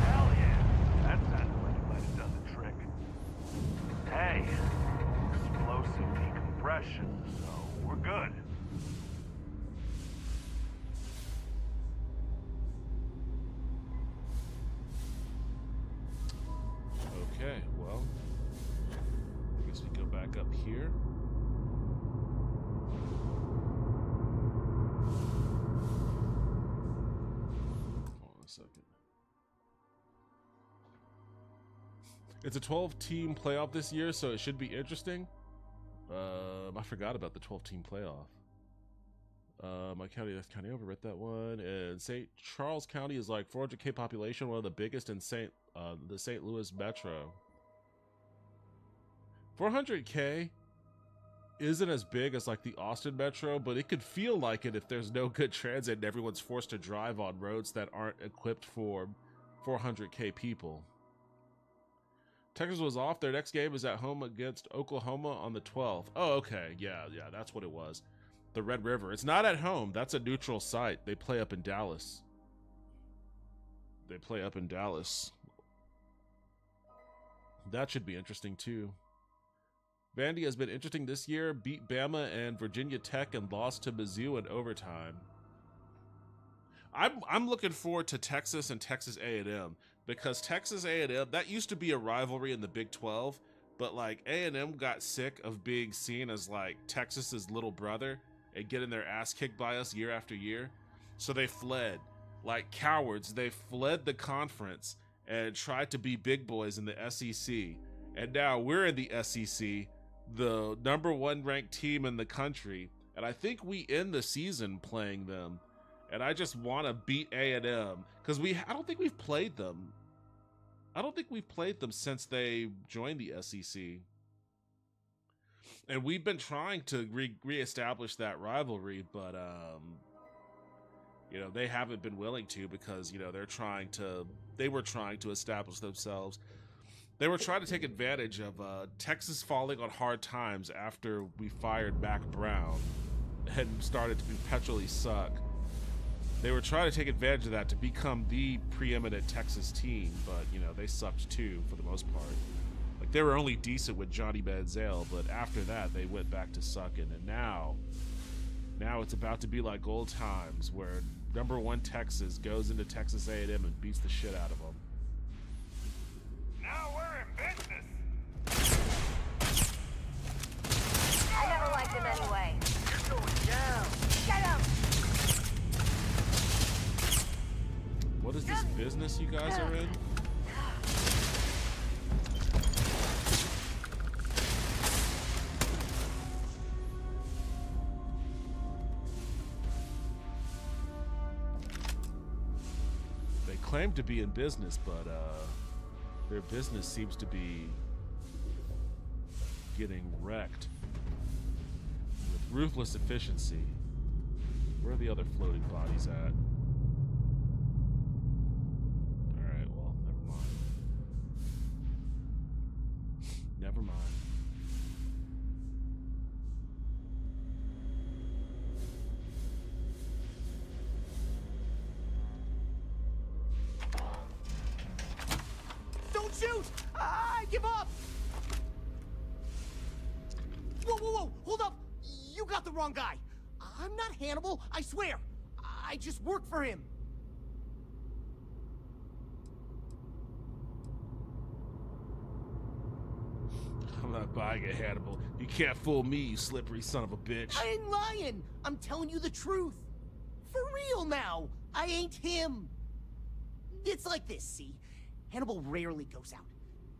Hell yeah. That sounded like it might have done the trick. Hey, explosive decompression, so we're good. Okay, well, I guess we go back up here. Hold on a second. It's a 12-team playoff this year, so it should be interesting. I forgot about the 12-team playoff. My county, that's county over, read that one. And St. Charles County is like 400K population, one of the biggest in the St. Louis metro. 400K isn't as big as like the Austin metro, but it could feel like it if there's no good transit and everyone's forced to drive on roads that aren't equipped for 400K people. Texas was off. Their next game is at home against Oklahoma on the 12th. Oh, okay. Yeah, that's what it was. The Red River. It's not at home. That's a neutral site. They play up in Dallas. That should be interesting, too. Vandy has been interesting this year. Beat Bama and Virginia Tech and lost to Mizzou in overtime. I'm looking forward to Texas and Texas A&M, because Texas A&M, that used to be a rivalry in the Big 12, but like A&M got sick of being seen as like Texas's little brother and getting their ass kicked by us year after year, so they fled. like cowards, they fled the conference and tried to be big boys in the SEC. And now we're in the SEC, the #1 ranked team in the country. And I think we end the season playing them. And I just want to beat A&M because I don't think we've played them. I don't think we've played them since they joined the SEC. And we've been trying to reestablish that rivalry, but you know, they haven't been willing to because, you know, they were trying to establish themselves. They were trying to take advantage of Texas falling on hard times after we fired Mac Brown and started to perpetually suck. They were trying to take advantage of that to become the preeminent Texas team, but, you know, they sucked too for the most part. Like, they were only decent with Johnny Manziel, but after that, they went back to sucking. And now it's about to be like old times where #1 Texas goes into Texas A&M and beats the shit out of them. Now we're in business. I never liked him anyway. You're going down. Get him. What is this business you guys are in? They claim to be in business, but their business seems to be getting wrecked with ruthless efficiency. Where are the other floating bodies at? Alright, well, never mind. Never mind. Don't shoot! I give up! Whoa, whoa, whoa! Hold up! You got the wrong guy! I'm not Hannibal, I swear! I just work for him! I'm not buying it, Hannibal. You can't fool me, you slippery son of a bitch. I ain't lying! I'm telling you the truth! For real now! I ain't him! It's like this, see? Hannibal rarely goes out.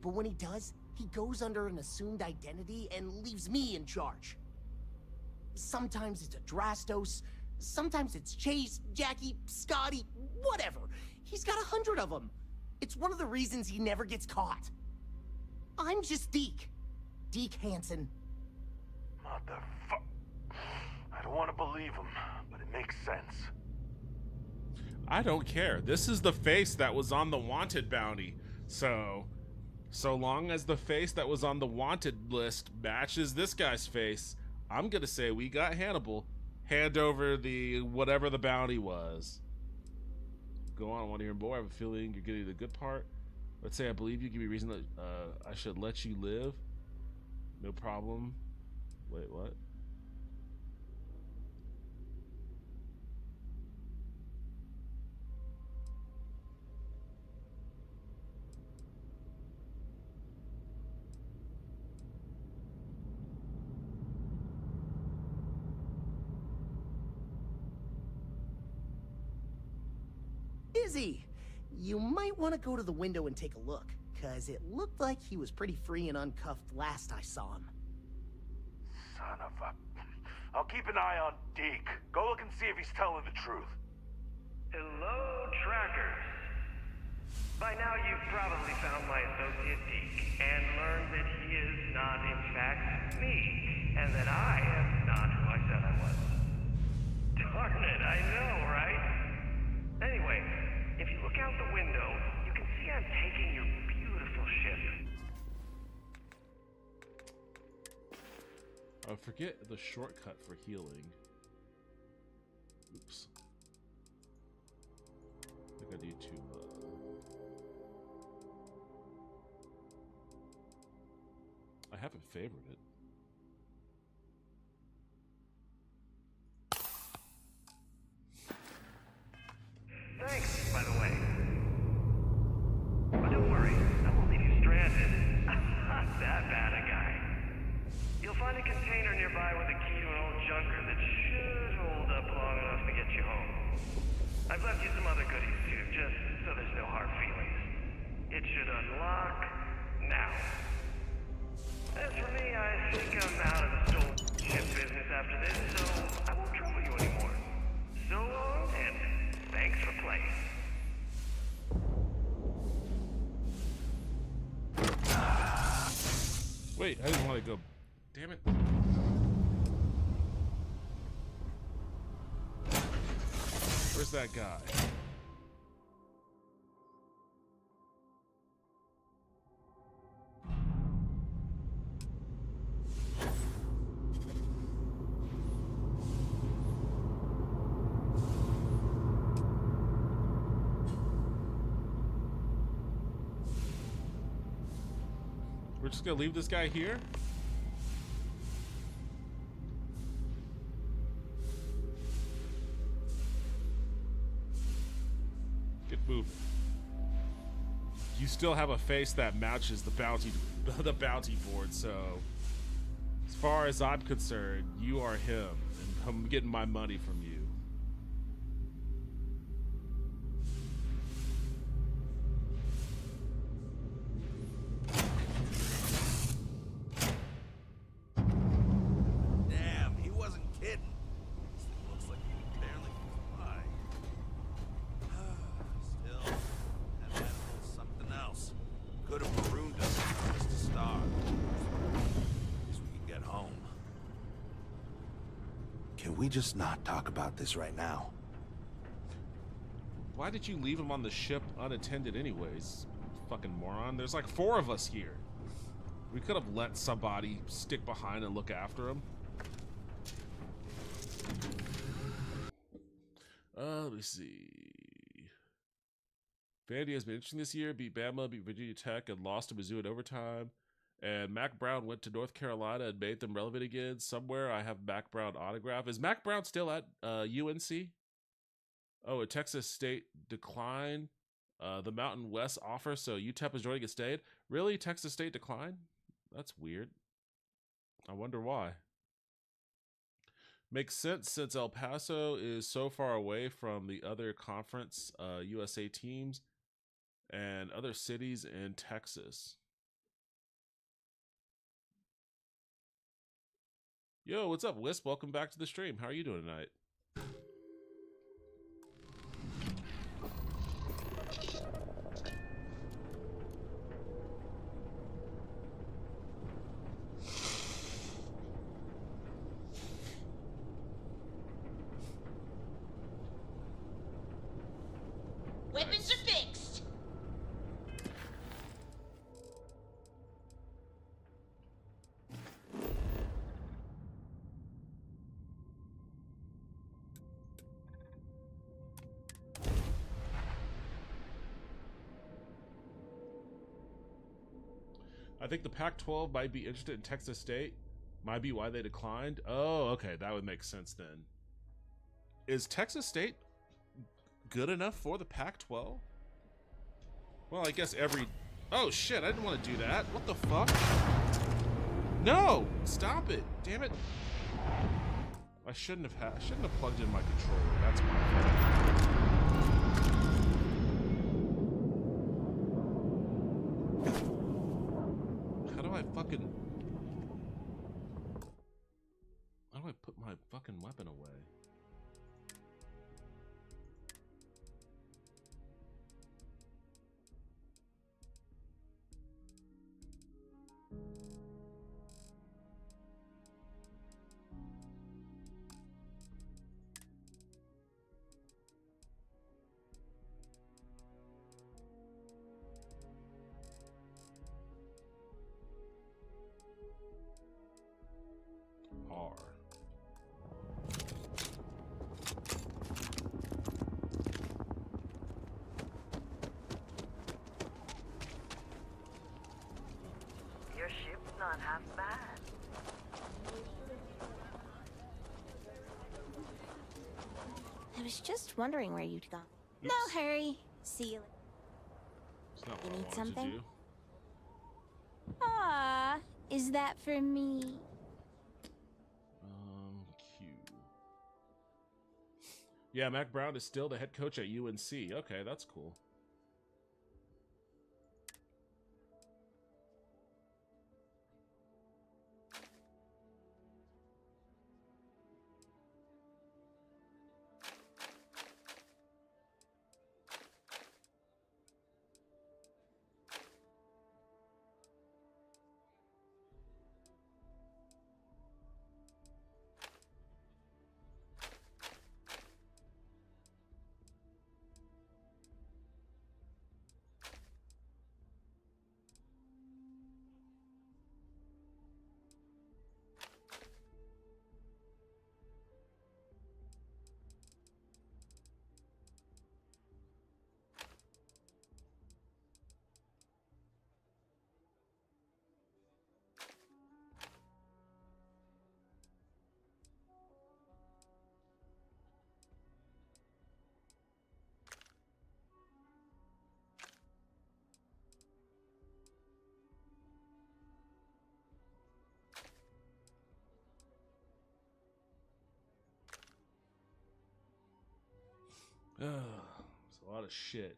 But when he does, he goes under an assumed identity and leaves me in charge. Sometimes it's a Drastos, sometimes it's Chase, Jackie, Scotty, whatever. He's got 100 of them. It's one of the reasons he never gets caught. I'm just Deke. Deke Hansen. Motherfuck. I don't want to believe him, but it makes sense. I don't care. This is the face that was on the wanted bounty. So long as the face that was on the wanted list matches this guy's face, I'm gonna say we got Hannibal. Hand over the whatever the bounty was. Go on, I want to hear more. I have a feeling you're getting the good part. Let's say I believe you. Give me a reason that I should let you live. No problem. Wait, what? Izzy, you might want to go to the window and take a look, cause it looked like he was pretty free and uncuffed last I saw him. Son of a... I'll keep an eye on Deke. Go look and see if he's telling the truth. Hello, trackers. By now you've probably found my associate Deke, and learned that he is not in fact me, and that I am not who I said I was. Darn it, I know, right? Anyway, if you look out the window, you can see I'm taking your beautiful ship. I forget the shortcut for healing. Oops. I think I need to, I haven't favored it. Thanks, by the way. But don't worry, I won't leave you stranded. I'm not that bad a guy. You'll find a container nearby with a key to an old junker that should hold up long enough to get you home. I've left you some other good It should unlock now. As for me, I think I'm out of the stolen ship business after this, so I won't trouble you anymore. So long, and thanks for playing. Wait, I didn't want to go. Damn it. Where's that guy? We're just gonna leave this guy here? Get moving. You still have a face that matches the bounty board, so as far as I'm concerned, you are him, and I'm getting my money from you. Damn, he wasn't kidding. This thing looks like he can barely fly. Still, that animal's something else. Could have marooned us just to starve. At least we can get home. Can we just not talk about this right now? Why did you leave him on the ship unattended anyways? Fucking moron. There's like 4 of us here. We could have let somebody stick behind and look after him. Let me see. Vandy has been interesting this year. Beat Bama, beat Virginia Tech, and lost to Mizzou in overtime. And Mac Brown went to North Carolina and made them relevant again. Somewhere I have Mac Brown autograph. Is Mac Brown still at UNC? Oh, a Texas State decline. The Mountain West offer, so UTEP is joining it stayed. Really? Texas State decline? That's weird. I wonder why. Makes sense since El Paso is so far away from the other conference USA teams and other cities in Texas. Yo, what's up, Wisp? Welcome back to the stream. How are you doing tonight? Weapons are fixed. I think the Pac-12 might be interested in Texas State. Might be why they declined. Oh, okay. That would make sense then. Is Texas State good enough for the Pac-12? Well, I guess every... Oh, shit. I didn't want to do that. What the fuck? No! Stop it. Damn it. I shouldn't have plugged in my controller. That's my fault. How do I put my fucking weapon away? R. Your ship's not half bad. I was just wondering where you'd gone. Oops. No hurry. See you later. It's not You what I need wanted something? to do. Ah, is that for me? Q. Yeah, Mac Brown is still the head coach at UNC. Okay, that's cool. It's a lot of shit.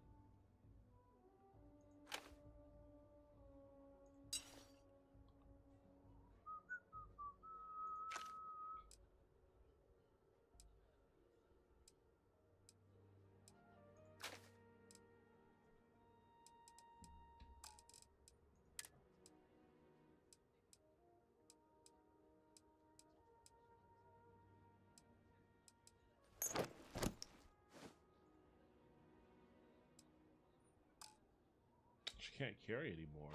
She can't carry anymore.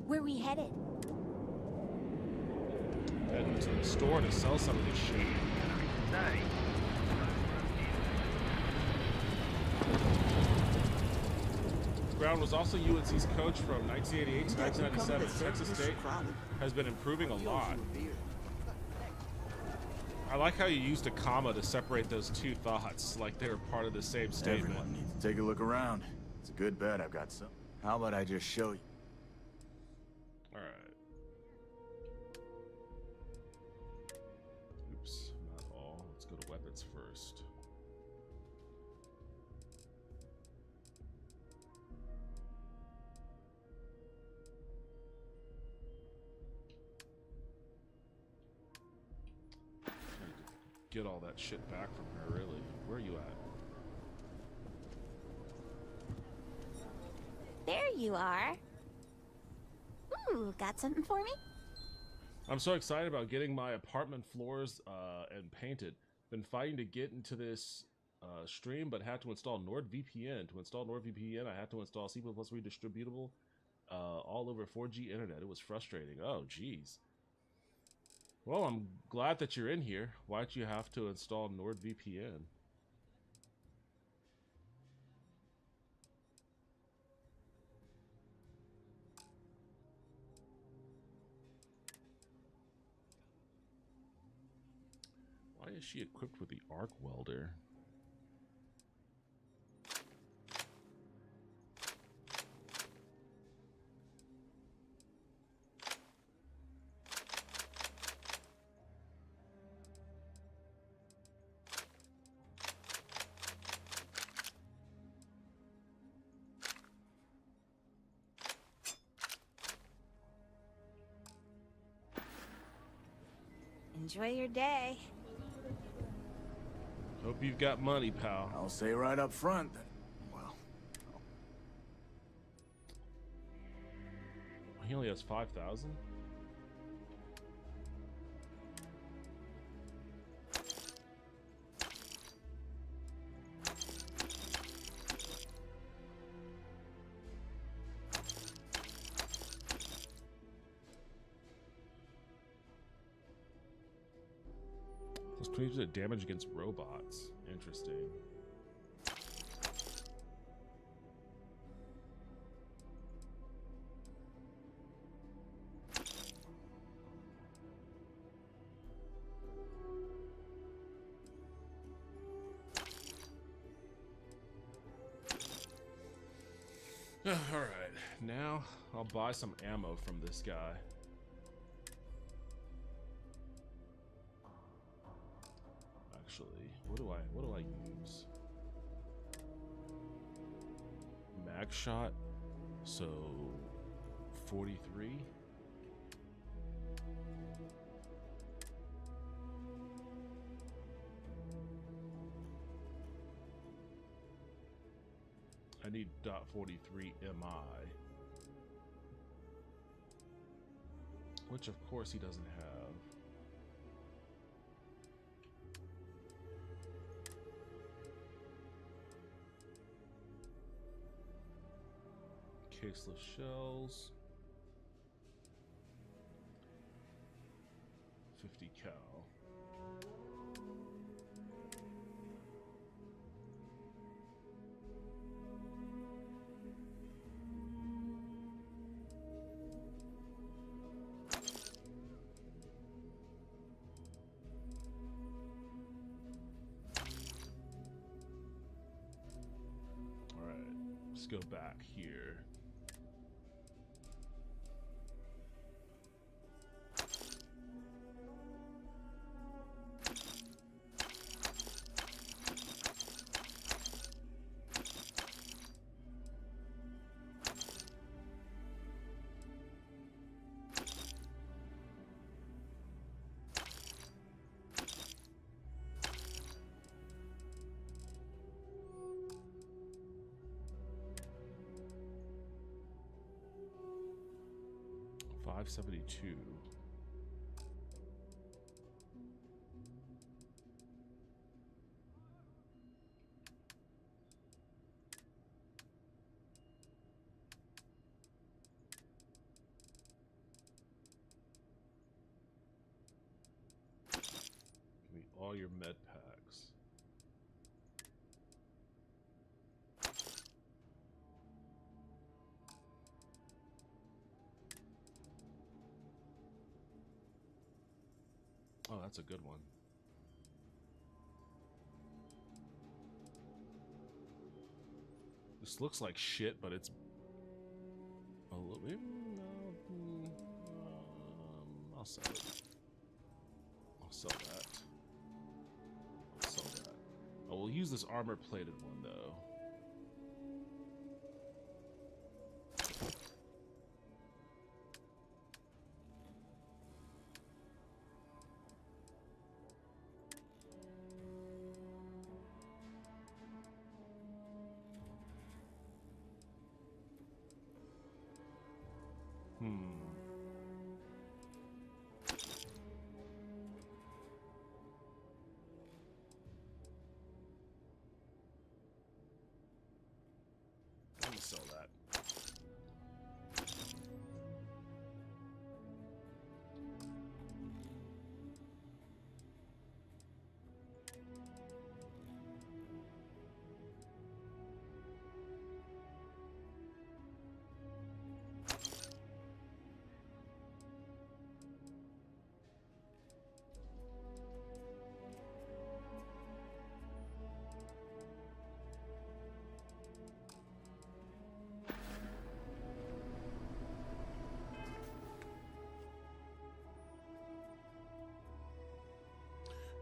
Where we headed? Heading to the store to sell some of this shit. Brown was also UNC's coach from 1988 to 1997. Texas State has been improving a lot. I like how you used a comma to separate those two thoughts, like they were part of the same statement. Everyone needs to take a look around. It's a good bet I've got some. How about I just show you? All right. Oops, not all. Let's go to weapons first. Get all that shit back from her, really. Where are you at? There you are. Ooh, got something for me? I'm so excited about getting my apartment floors and painted. Been fighting to get into this stream, but had to install NordVPN. To install NordVPN, I had to install C++ redistributable all over 4G internet. It was frustrating. Oh, geez. Well, I'm glad that you're in here. Why'd you have to install NordVPN? Why is she equipped with the arc welder? Enjoy your day. Hope you've got money, pal. I'll say right up front that, well... He only has 5,000? Plus 20% damage against robots. Interesting. Alright, now I'll buy some ammo from this guy. Actually, what do I use? Mag shot, so 43. I need .43 MI, which of course he doesn't have. Caseless shells, 50 cal. All right, let's go back here. 572. Give me all your med packs. Oh, that's a good one. This looks like shit, but it's a little bit. I'll sell it. I'll sell that. I'll sell that. Oh, we'll use this armor-plated one though. Let me sell that.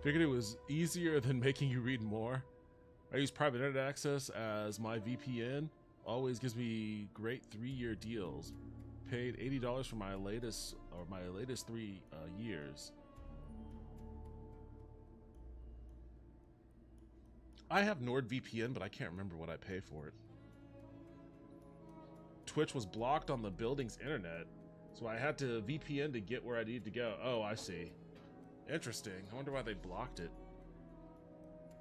Figured it was easier than making you read more. I use private internet access as my VPN. Always gives me great 3-year deals. Paid $80 for my latest 3 years. I have NordVPN, but I can't remember what I pay for it. Twitch was blocked on the building's internet, so I had to VPN to get where I needed to go. Oh, I see. Interesting. I wonder why they blocked it.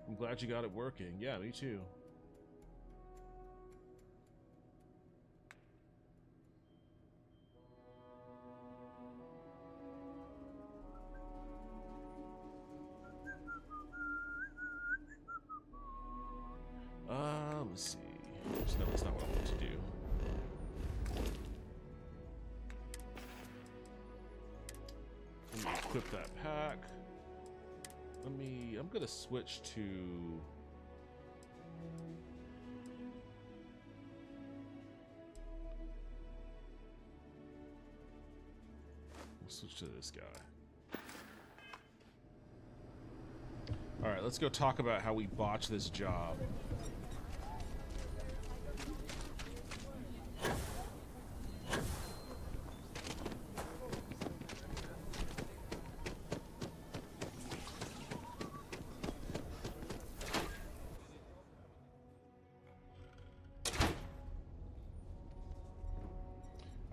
I'm glad you got it working. Yeah, me too. Let's see. No, that's not what I want to do. Let me equip that pack. I'm gonna switch to... We'll switch to this guy. Alright, let's go talk about how we botched this job.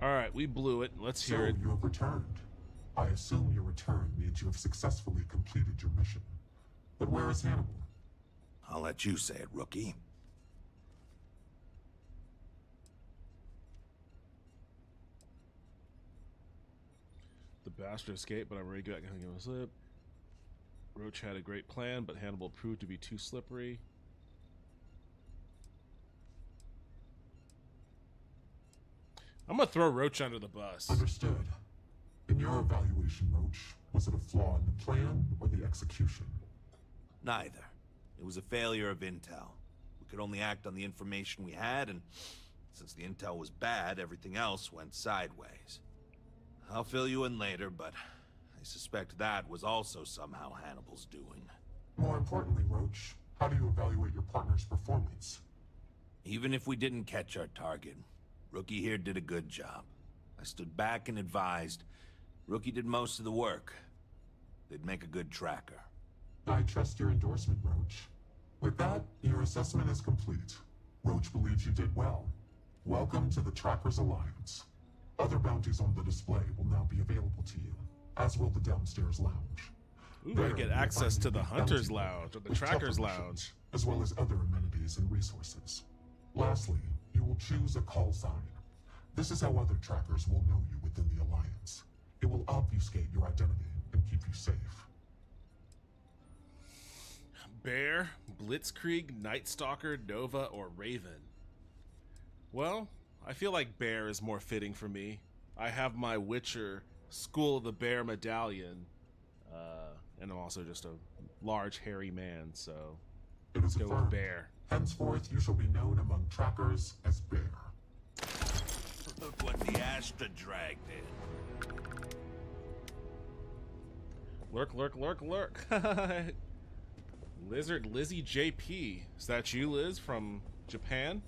Alright, we blew it. Let's hear it. So you have returned. I assume your return means you have successfully completed your mission. But where is Hannibal? I'll let you say it, rookie. The bastard escaped, but I'm ready to go back and give him a slip. Roach had a great plan, but Hannibal proved to be too slippery. I'm gonna throw Roach under the bus. Understood. In your evaluation, Roach, was it a flaw in the plan or the execution? Neither. It was a failure of intel. We could only act on the information we had, and since the intel was bad, everything else went sideways. I'll fill you in later, but I suspect that was also somehow Hannibal's doing. More importantly, Roach, how do you evaluate your partner's performance? Even if we didn't catch our target, Rookie here did a good job. I stood back and advised. Rookie did most of the work. They'd make a good tracker. I trust your endorsement, Roach. With that, your assessment is complete. Roach believes you did well. Welcome to the Trackers Alliance. Other bounties on the display will now be available to you, as will the downstairs lounge. Ooh, There I get you'll access find to the unique Hunter's bounty Lounge or the with Tracker's tougher missions, Lounge. as well as other amenities and resources. Lastly, you will choose a call sign. This is how other trackers will know you within the Alliance. It will obfuscate your identity and keep you safe. Bear, Blitzkrieg, Night Stalker, Nova, or Raven? Well, I feel like Bear is more fitting for me. I have my Witcher School of the Bear medallion, and I'm also just a large, hairy man, so let's go with Bear. Henceforth, you shall be known among trackers as Bear. Look what the Astra dragged in. Lurk, lurk, lurk, lurk. Lizard Lizzie JP. Is that you, Liz, from Japan?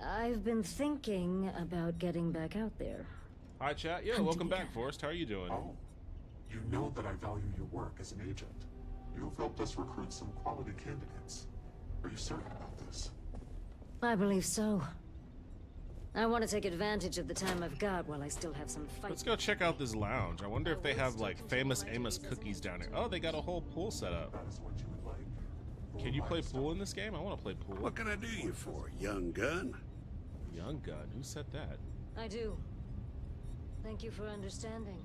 I've been thinking about getting back out there. Hi, chat. Yeah, welcome back, Forrest. How are you doing? Oh, you know that I value your work as an agent. You have helped us recruit some quality candidates. Are you certain about this? I believe so. I want to take advantage of the time I've got while I still have some fight. Let's go check out this lounge. I wonder if they have, like, famous Amos cookies down here. Oh, they got a whole pool set up. Can you play pool in this game? I want to play pool. What can I do you for, young gun? Young gun? Who said that? I do. Thank you for understanding.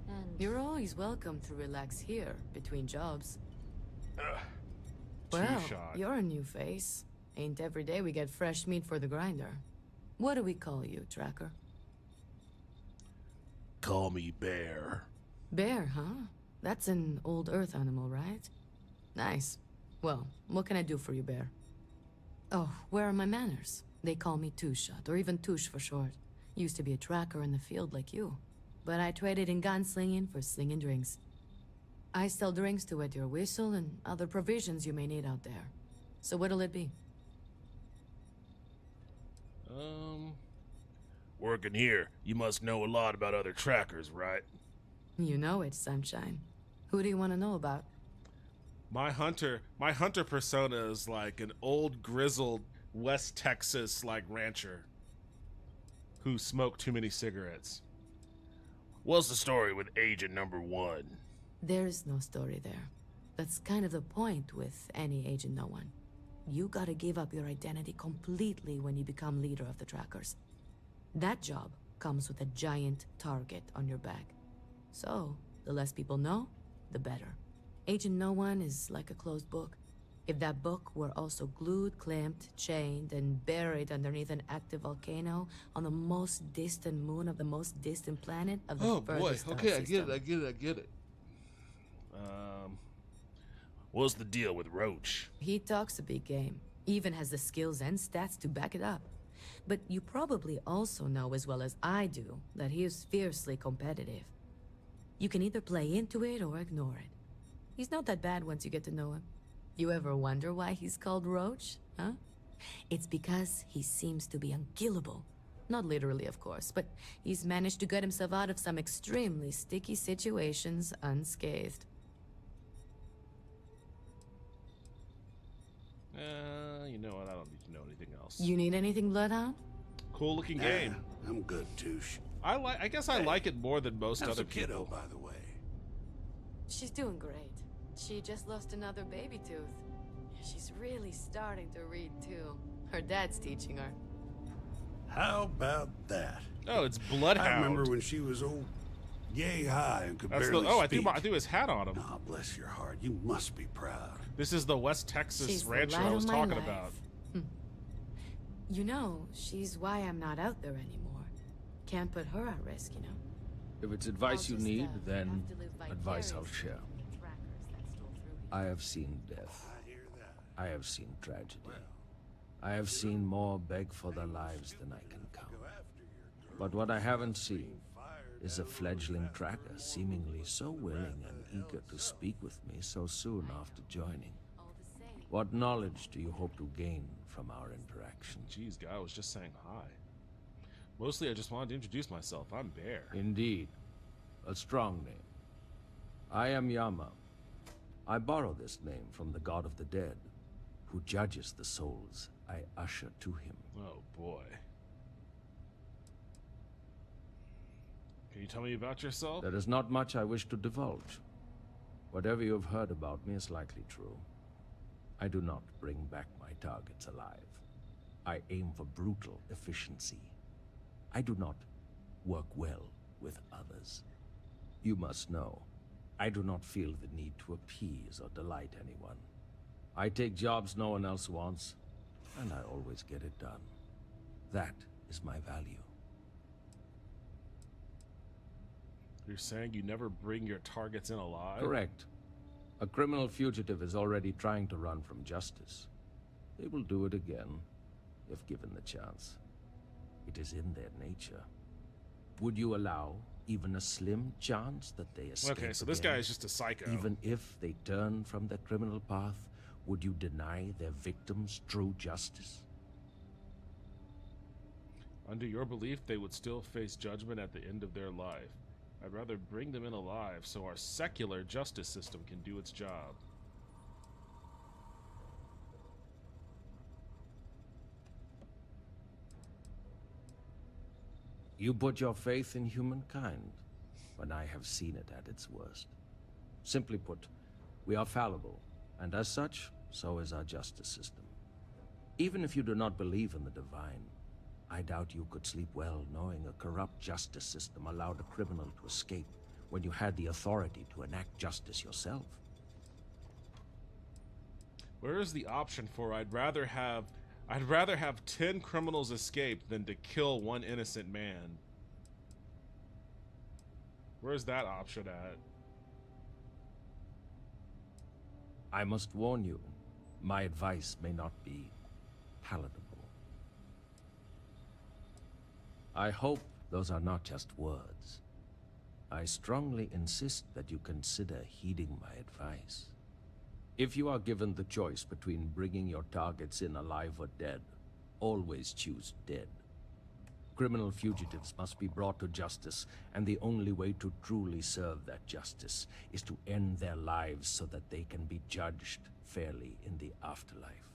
And you're always welcome to relax here, between jobs. Well, you're a new face. Ain't every day we get fresh meat for the grinder. What do we call you, Tracker? Call me Bear. Bear, huh? That's an old Earth animal, right? Nice. Well, what can I do for you, Bear? Oh, where are my manners? They call me Two-Shot, or even Touche for short. Used to be a tracker in the field like you. But I traded in gunslinging for slinging drinks. I sell drinks to wet your whistle and other provisions you may need out there. So what'll it be? Working here, you must know a lot about other trackers, right? You know it, Sunshine. Who do you want to know about? My hunter persona is like an old grizzled West Texas like rancher who smoked too many cigarettes. What's the story with Agent Number 1? There's no story there. That's kind of the point with any Agent No One. You gotta give up your identity completely when you become leader of the trackers. That job comes with a giant target on your back. So, the less people know, the better. Agent No One is like a closed book. If that book were also glued, clamped, chained, and buried underneath an active volcano on the most distant moon of the most distant planet of the furthest star system. I get it. What's the deal with Roach? He talks a big game, even has the skills and stats to back it up. But you probably also know as well as I do that he is fiercely competitive. You can either play into it or ignore it. He's not that bad once you get to know him. You ever wonder why he's called Roach, huh? It's because he seems to be unkillable. Not literally, of course, but he's managed to get himself out of some extremely sticky situations unscathed. You know what? I don't need to know anything else. You need anything, Bloodhound? Cool looking game. I'm good, Touche. I guess I like it more than most How's other the kiddo, people. by the way? She's doing great. She just lost another baby tooth. She's really starting to read, too. Her dad's teaching her. How about that? Oh, it's Bloodhound. I remember when she was old, yay high and could That's barely I speak. threw his hat on him. Oh, bless your heart. You must be proud. This is the West Texas She's the rancher light I was of my talking life. about. You know, she's why I'm not out there anymore. Can't put her at risk, you know? If it's advice you I'll just, need, then have to live advice I'll vicariously share. through the trackers that stole through here. I have seen death. I have seen tragedy. I have seen more beg for their lives than I can count. But what I haven't seen is a fledgling tracker seemingly so willing and eager to speak with me so soon after joining. What knowledge do you hope to gain from our interaction? Jeez, guy, I was just saying hi. Mostly I just wanted to introduce myself. I'm Bear. Indeed. A strong name. I am Yama. I borrow this name from the god of the dead, who judges the souls I usher to him. Oh, boy. Can you tell me about yourself? There is not much I wish to divulge. Whatever you have heard about me is likely true. I do not bring back my targets alive. I aim for brutal efficiency. I do not work well with others. You must know, I do not feel the need to appease or delight anyone. I take jobs no one else wants, and I always get it done. That is my value. You're saying you never bring your targets in alive? Correct. A criminal fugitive is already trying to run from justice. They will do it again, if given the chance. It is in their nature. Would you allow even a slim chance that they escape? Okay, so this guy is just a psycho. Even if they turn from their criminal path, would you deny their victims true justice? Under your belief, they would still face judgment at the end of their life. I'd rather bring them in alive so our secular justice system can do its job. You put your faith in humankind when I have seen it at its worst. Simply put, we are fallible, and as such, so is our justice system. Even if you do not believe in the divine, I doubt you could sleep well knowing a corrupt justice system allowed a criminal to escape when you had the authority to enact justice yourself. Where is the option for I'd rather have 10 criminals escape than to kill one innocent man? Where's that option at? I must warn you, my advice may not be palatable. I hope those are not just words. I strongly insist that you consider heeding my advice. If you are given the choice between bringing your targets in alive or dead, always choose dead. Criminal fugitives must be brought to justice, and the only way to truly serve that justice is to end their lives so that they can be judged fairly in the afterlife.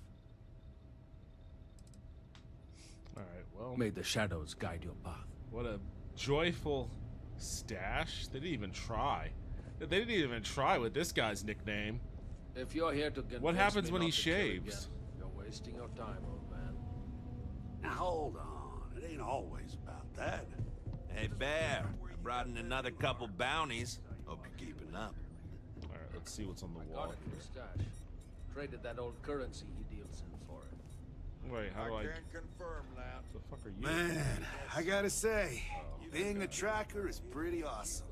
Alright, well... May the shadows guide your path. What a joyful stash. They didn't even try. They didn't even try with this guy's nickname. If you're here to convince what happens me when not he to kill shaves? again, you're wasting your time, old man. Now hold on. It ain't always about that. Hey, Bear. I brought in another couple bounties. Hope you're keeping up. Alright, let's see what's on the wall. Got it, mustache. Traded that old currency he deals in for it. Wait, how do I can't confirm that. the fuck are you? Man, I gotta say, Oh. being a tracker is pretty awesome.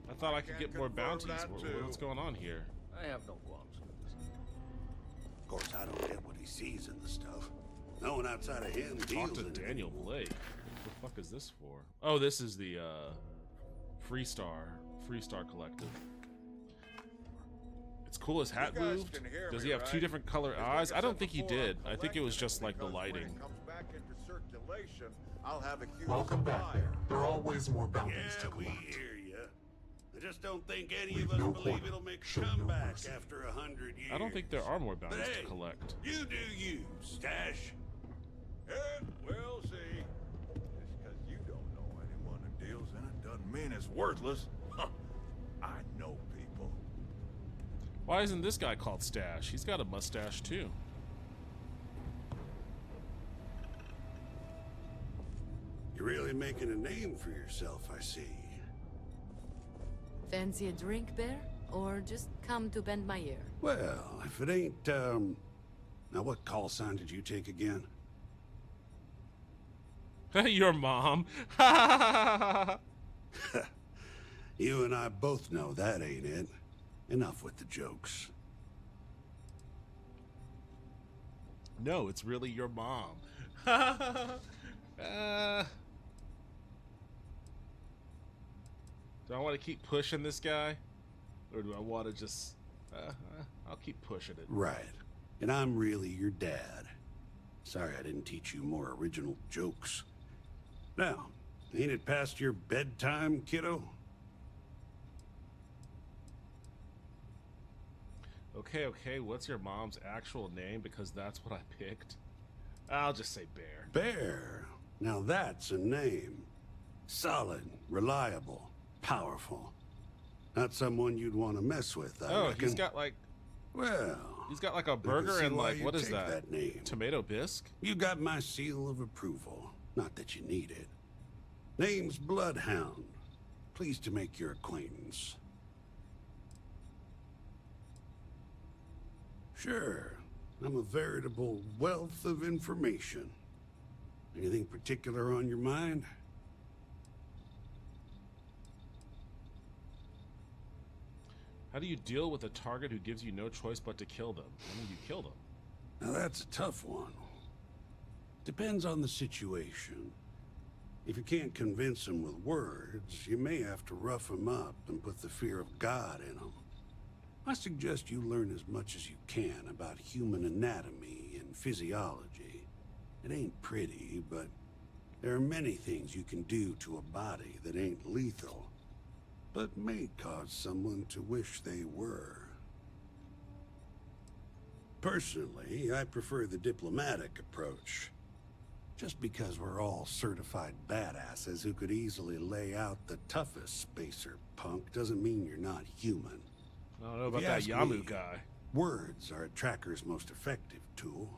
I thought I could get more bounties. that too. What's going on here? I have no qualms with this. Of course, I don't get what he sees in the stuff. No one outside of him Talk deals to in it Daniel anymore. Blake. What the fuck is this for? Oh, this is the Freestar Collective. It's cool his hat You guys moved. can hear Does me, he have two right? different color Because eyes? like I don't said think he before, did. I'm I think it was collecting just it like the because when lighting. it comes back into circulation, I'll have a huge Welcome back supply. there. There are always more bounties Yeah, to we collect. hear ya. I just don't think any Leave of us no believe quarter. it'll make a Show no comeback mercy. after 100 years. I don't think there are more But bounties hey, to collect. you do you, Stash. And we'll see. Just because you don't know anyone who deals in it doesn't mean it's worthless. I know people. Why isn't this guy called Stash? He's got a mustache too. You're really making a name for yourself, I see. Fancy a drink, Bear? Or just come to bend my ear? Well, if it ain't, now what call sign did you take again? Your mom. You and I both know that ain't it. Enough with the jokes. No, it's really your mom. Do I want to keep pushing this guy? Or do I want to just... I'll keep pushing it. Right. And I'm really your dad. Sorry I didn't teach you more original jokes. Now, ain't it past your bedtime, kiddo? Okay, what's your mom's actual name? Because that's what I picked. I'll just say Bear. Bear. Now that's a name. Solid, reliable, powerful. Not someone you'd want to mess with, I Oh, reckon. he's got like... Well... He's got like a I can burger see and why like, you what is take that? name. Tomato bisque? You got my seal of approval. Not that you need it. Name's Bloodhound. Pleased to make your acquaintance. Sure. I'm a veritable wealth of information. Anything particular on your mind? How do you deal with a target who gives you no choice but to kill them? I mean, you kill them. Now that's a tough one. Depends on the situation. If you can't convince them with words, you may have to rough them up and put the fear of God in them. I suggest you learn as much as you can about human anatomy and physiology. It ain't pretty, but there are many things you can do to a body that ain't lethal, but may cause someone to wish they were. Personally, I prefer the diplomatic approach. Just because we're all certified badasses who could easily lay out the toughest spacer punk doesn't mean you're not human. I don't know about that Yamu guy. Words are a tracker's most effective tool.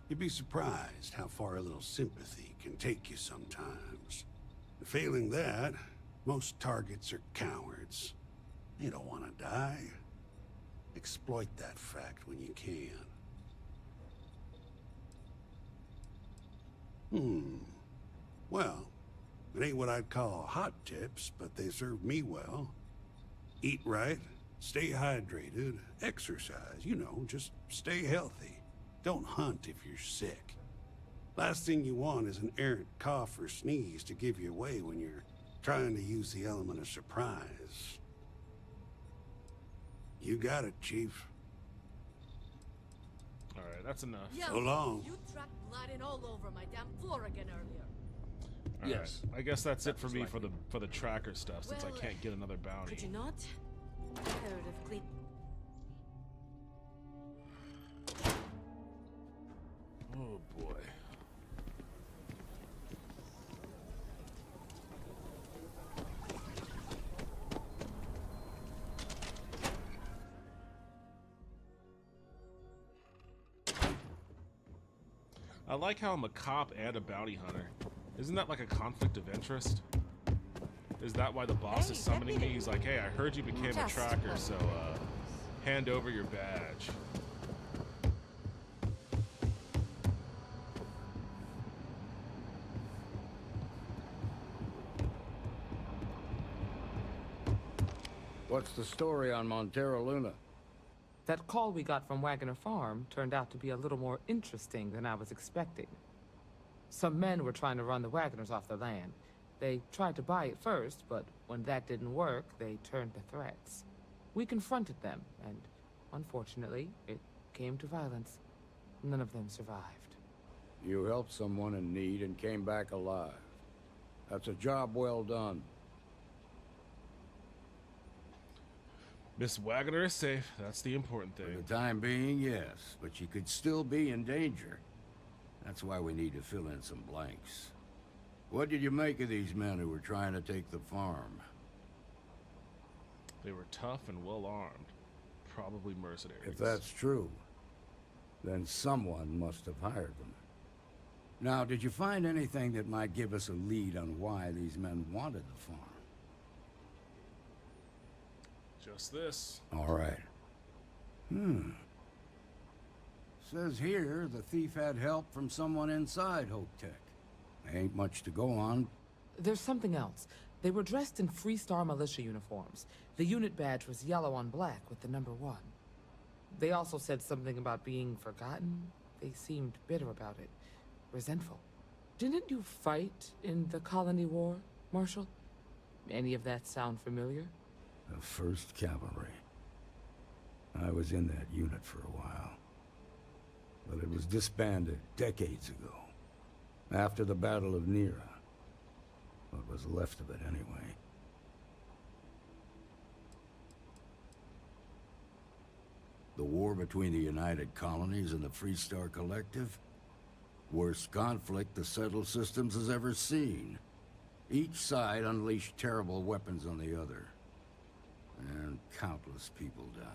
You'd be surprised how far a little sympathy can take you sometimes. Failing that, most targets are cowards. They don't want to die. Exploit that fact when you can. Well, it ain't what I'd call hot tips, but they serve me well. Eat right, stay hydrated, exercise, you know, just stay healthy. Don't hunt if you're sick. Last thing you want is an errant cough or sneeze to give you away when you're trying to use the element of surprise. You got it, Chief. Alright, that's enough. So long. You tracked blood in all over my damn floor again earlier. All right. Yes. I guess that's it for me for the tracker stuff, since I Well, can't get another bounty. Could you not? Tired of clean. Oh boy. I like how I'm a cop and a bounty hunter. Isn't that like a conflict of interest? Is that why the boss is summoning me? He's like, hey, I heard you became a tracker, so hand over your badge. What's the story on Montero Luna? That call we got from Wagner Farm turned out to be a little more interesting than I was expecting. Some men were trying to run the Wagners off the land. They tried to buy it first, but when that didn't work, they turned to threats. We confronted them, and unfortunately, it came to violence. None of them survived. You helped someone in need and came back alive. That's a job well done. Miss Wagner is safe. That's the important thing. For the time being, yes, but she could still be in danger. That's why we need to fill in some blanks. What did you make of these men who were trying to take the farm? They were tough and well armed. Probably mercenaries. If that's true, then someone must have hired them. Now, did you find anything that might give us a lead on why these men wanted the farm? Just this. All right. Says here the thief had help from someone inside Hope Tech. Ain't much to go on. There's something else. They were dressed in Freestar militia uniforms. The unit badge was yellow on black with the number 1. They also said something about being forgotten. They seemed bitter about it. Resentful. Didn't you fight in the Colony War, Marshal? Any of that sound familiar? The 1st Cavalry. I was in that unit for a while. But it was disbanded decades ago. After the Battle of Nera. What was left of it, anyway. The war between the United Colonies and the Freestar Collective? Worst conflict the settled systems has ever seen. Each side unleashed terrible weapons on the other, and countless people died.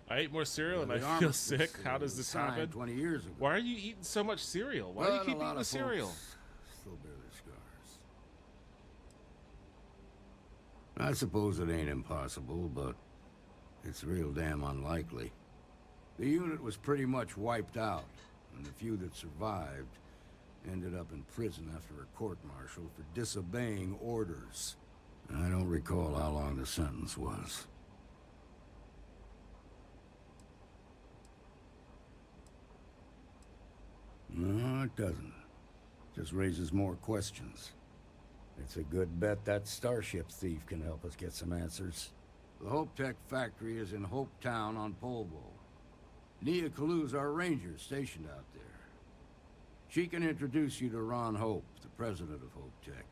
I ate more cereal and I feel sick. How does this happen? 20 years ago. Why are you eating so much cereal? Why do you keep eating the cereal? Still bear their scars. I suppose it ain't impossible, but it's real damn unlikely. The unit was pretty much wiped out, and the few that survived ended up in prison after a court-martial for disobeying orders. I don't recall how long the sentence was. No, it doesn't. Just raises more questions. It's a good bet that starship thief can help us get some answers. The Hope Tech factory is in Hope Town on Polvo. Nia Kalu's our ranger stationed out there. She can introduce you to Ron Hope, the president of Hope Tech.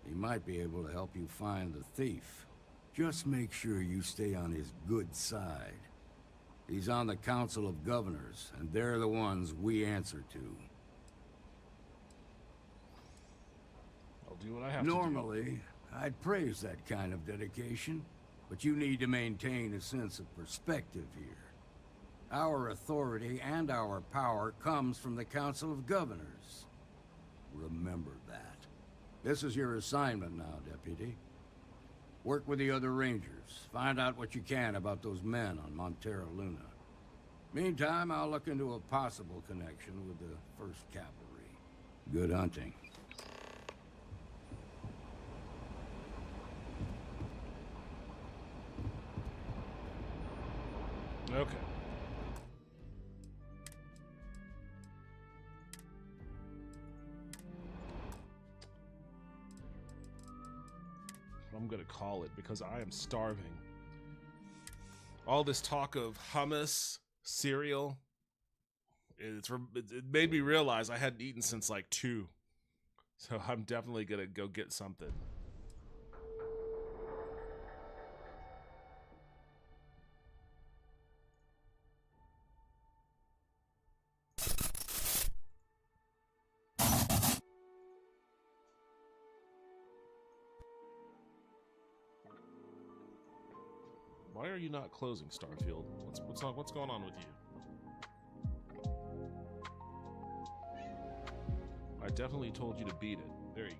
He might be able to help you find the thief. Just make sure you stay on his good side. He's on the Council of Governors, and they're the ones we answer to. I'll do what I have to do. Normally, I'd praise that kind of dedication, but you need to maintain a sense of perspective here. Our authority and our power comes from the Council of Governors. Remember that. This is your assignment now, Deputy. Work with the other Rangers. Find out what you can about those men on Montera Luna. Meantime, I'll look into a possible connection with the 1st Cavalry. Good hunting. Okay. I'm gonna call it because I am starving. All this talk of hummus, cereal, it made me realize I hadn't eaten since like 2. So I'm definitely gonna go get something. Why are you not closing, Starfield? What's going on with you? I definitely told you to beat it. There you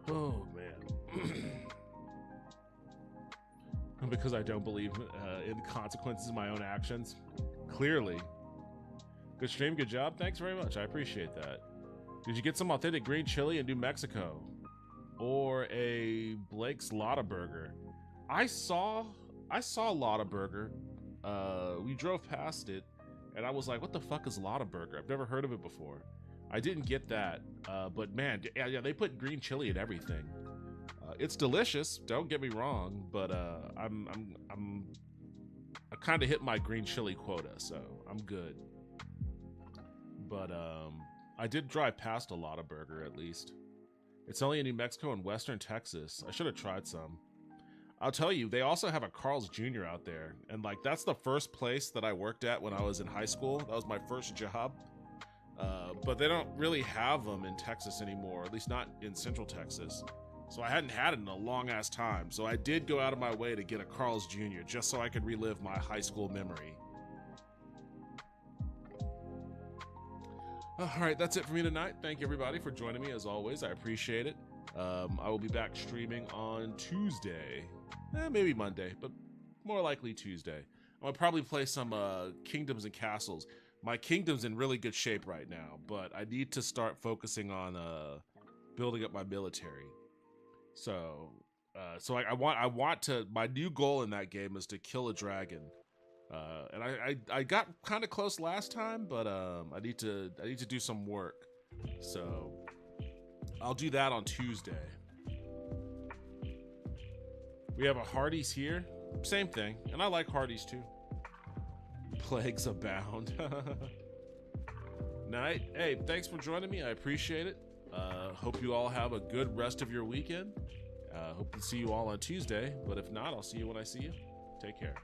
go. Oh man. Because I don't believe in the consequences of my own actions. Clearly. Good stream, good job. Thanks very much. I appreciate that. Did you get some authentic green chili in New Mexico? Or a Blake's Lotta Burger? I saw Lotta Burger. We drove past it, and I was like, "What the fuck is Lotta Burger? I've never heard of it before." I didn't get that, but man, yeah, they put green chili in everything. It's delicious. Don't get me wrong, but I kind of hit my green chili quota, so I'm good. But I did drive past a Lotta Burger at least. It's only in New Mexico and Western Texas. I should have tried some. I'll tell you, they also have a Carl's Jr. out there. And like, that's the first place that I worked at when I was in high school. That was my first job. But they don't really have them in Texas anymore, at least not in Central Texas. So I hadn't had it in a long ass time. So I did go out of my way to get a Carl's Jr. just so I could relive my high school memory. All right, that's it for me tonight. Thank you, everybody, for joining me, as always. I appreciate it. I will be back streaming on Tuesday. Maybe Monday, but more likely Tuesday. I'll probably play some Kingdoms and Castles. My kingdom's in really good shape right now, but I need to start focusing on building up my military. So I want to. My new goal in that game is to kill a dragon. And I got kind of close last time, but I need to do some work. So I'll do that on Tuesday. We have a Hardee's here. Same thing. And I like Hardee's too. Plagues abound. Night. Hey, thanks for joining me. I appreciate it. Hope you all have a good rest of your weekend. Hope to see you all on Tuesday. But if not, I'll see you when I see you. Take care.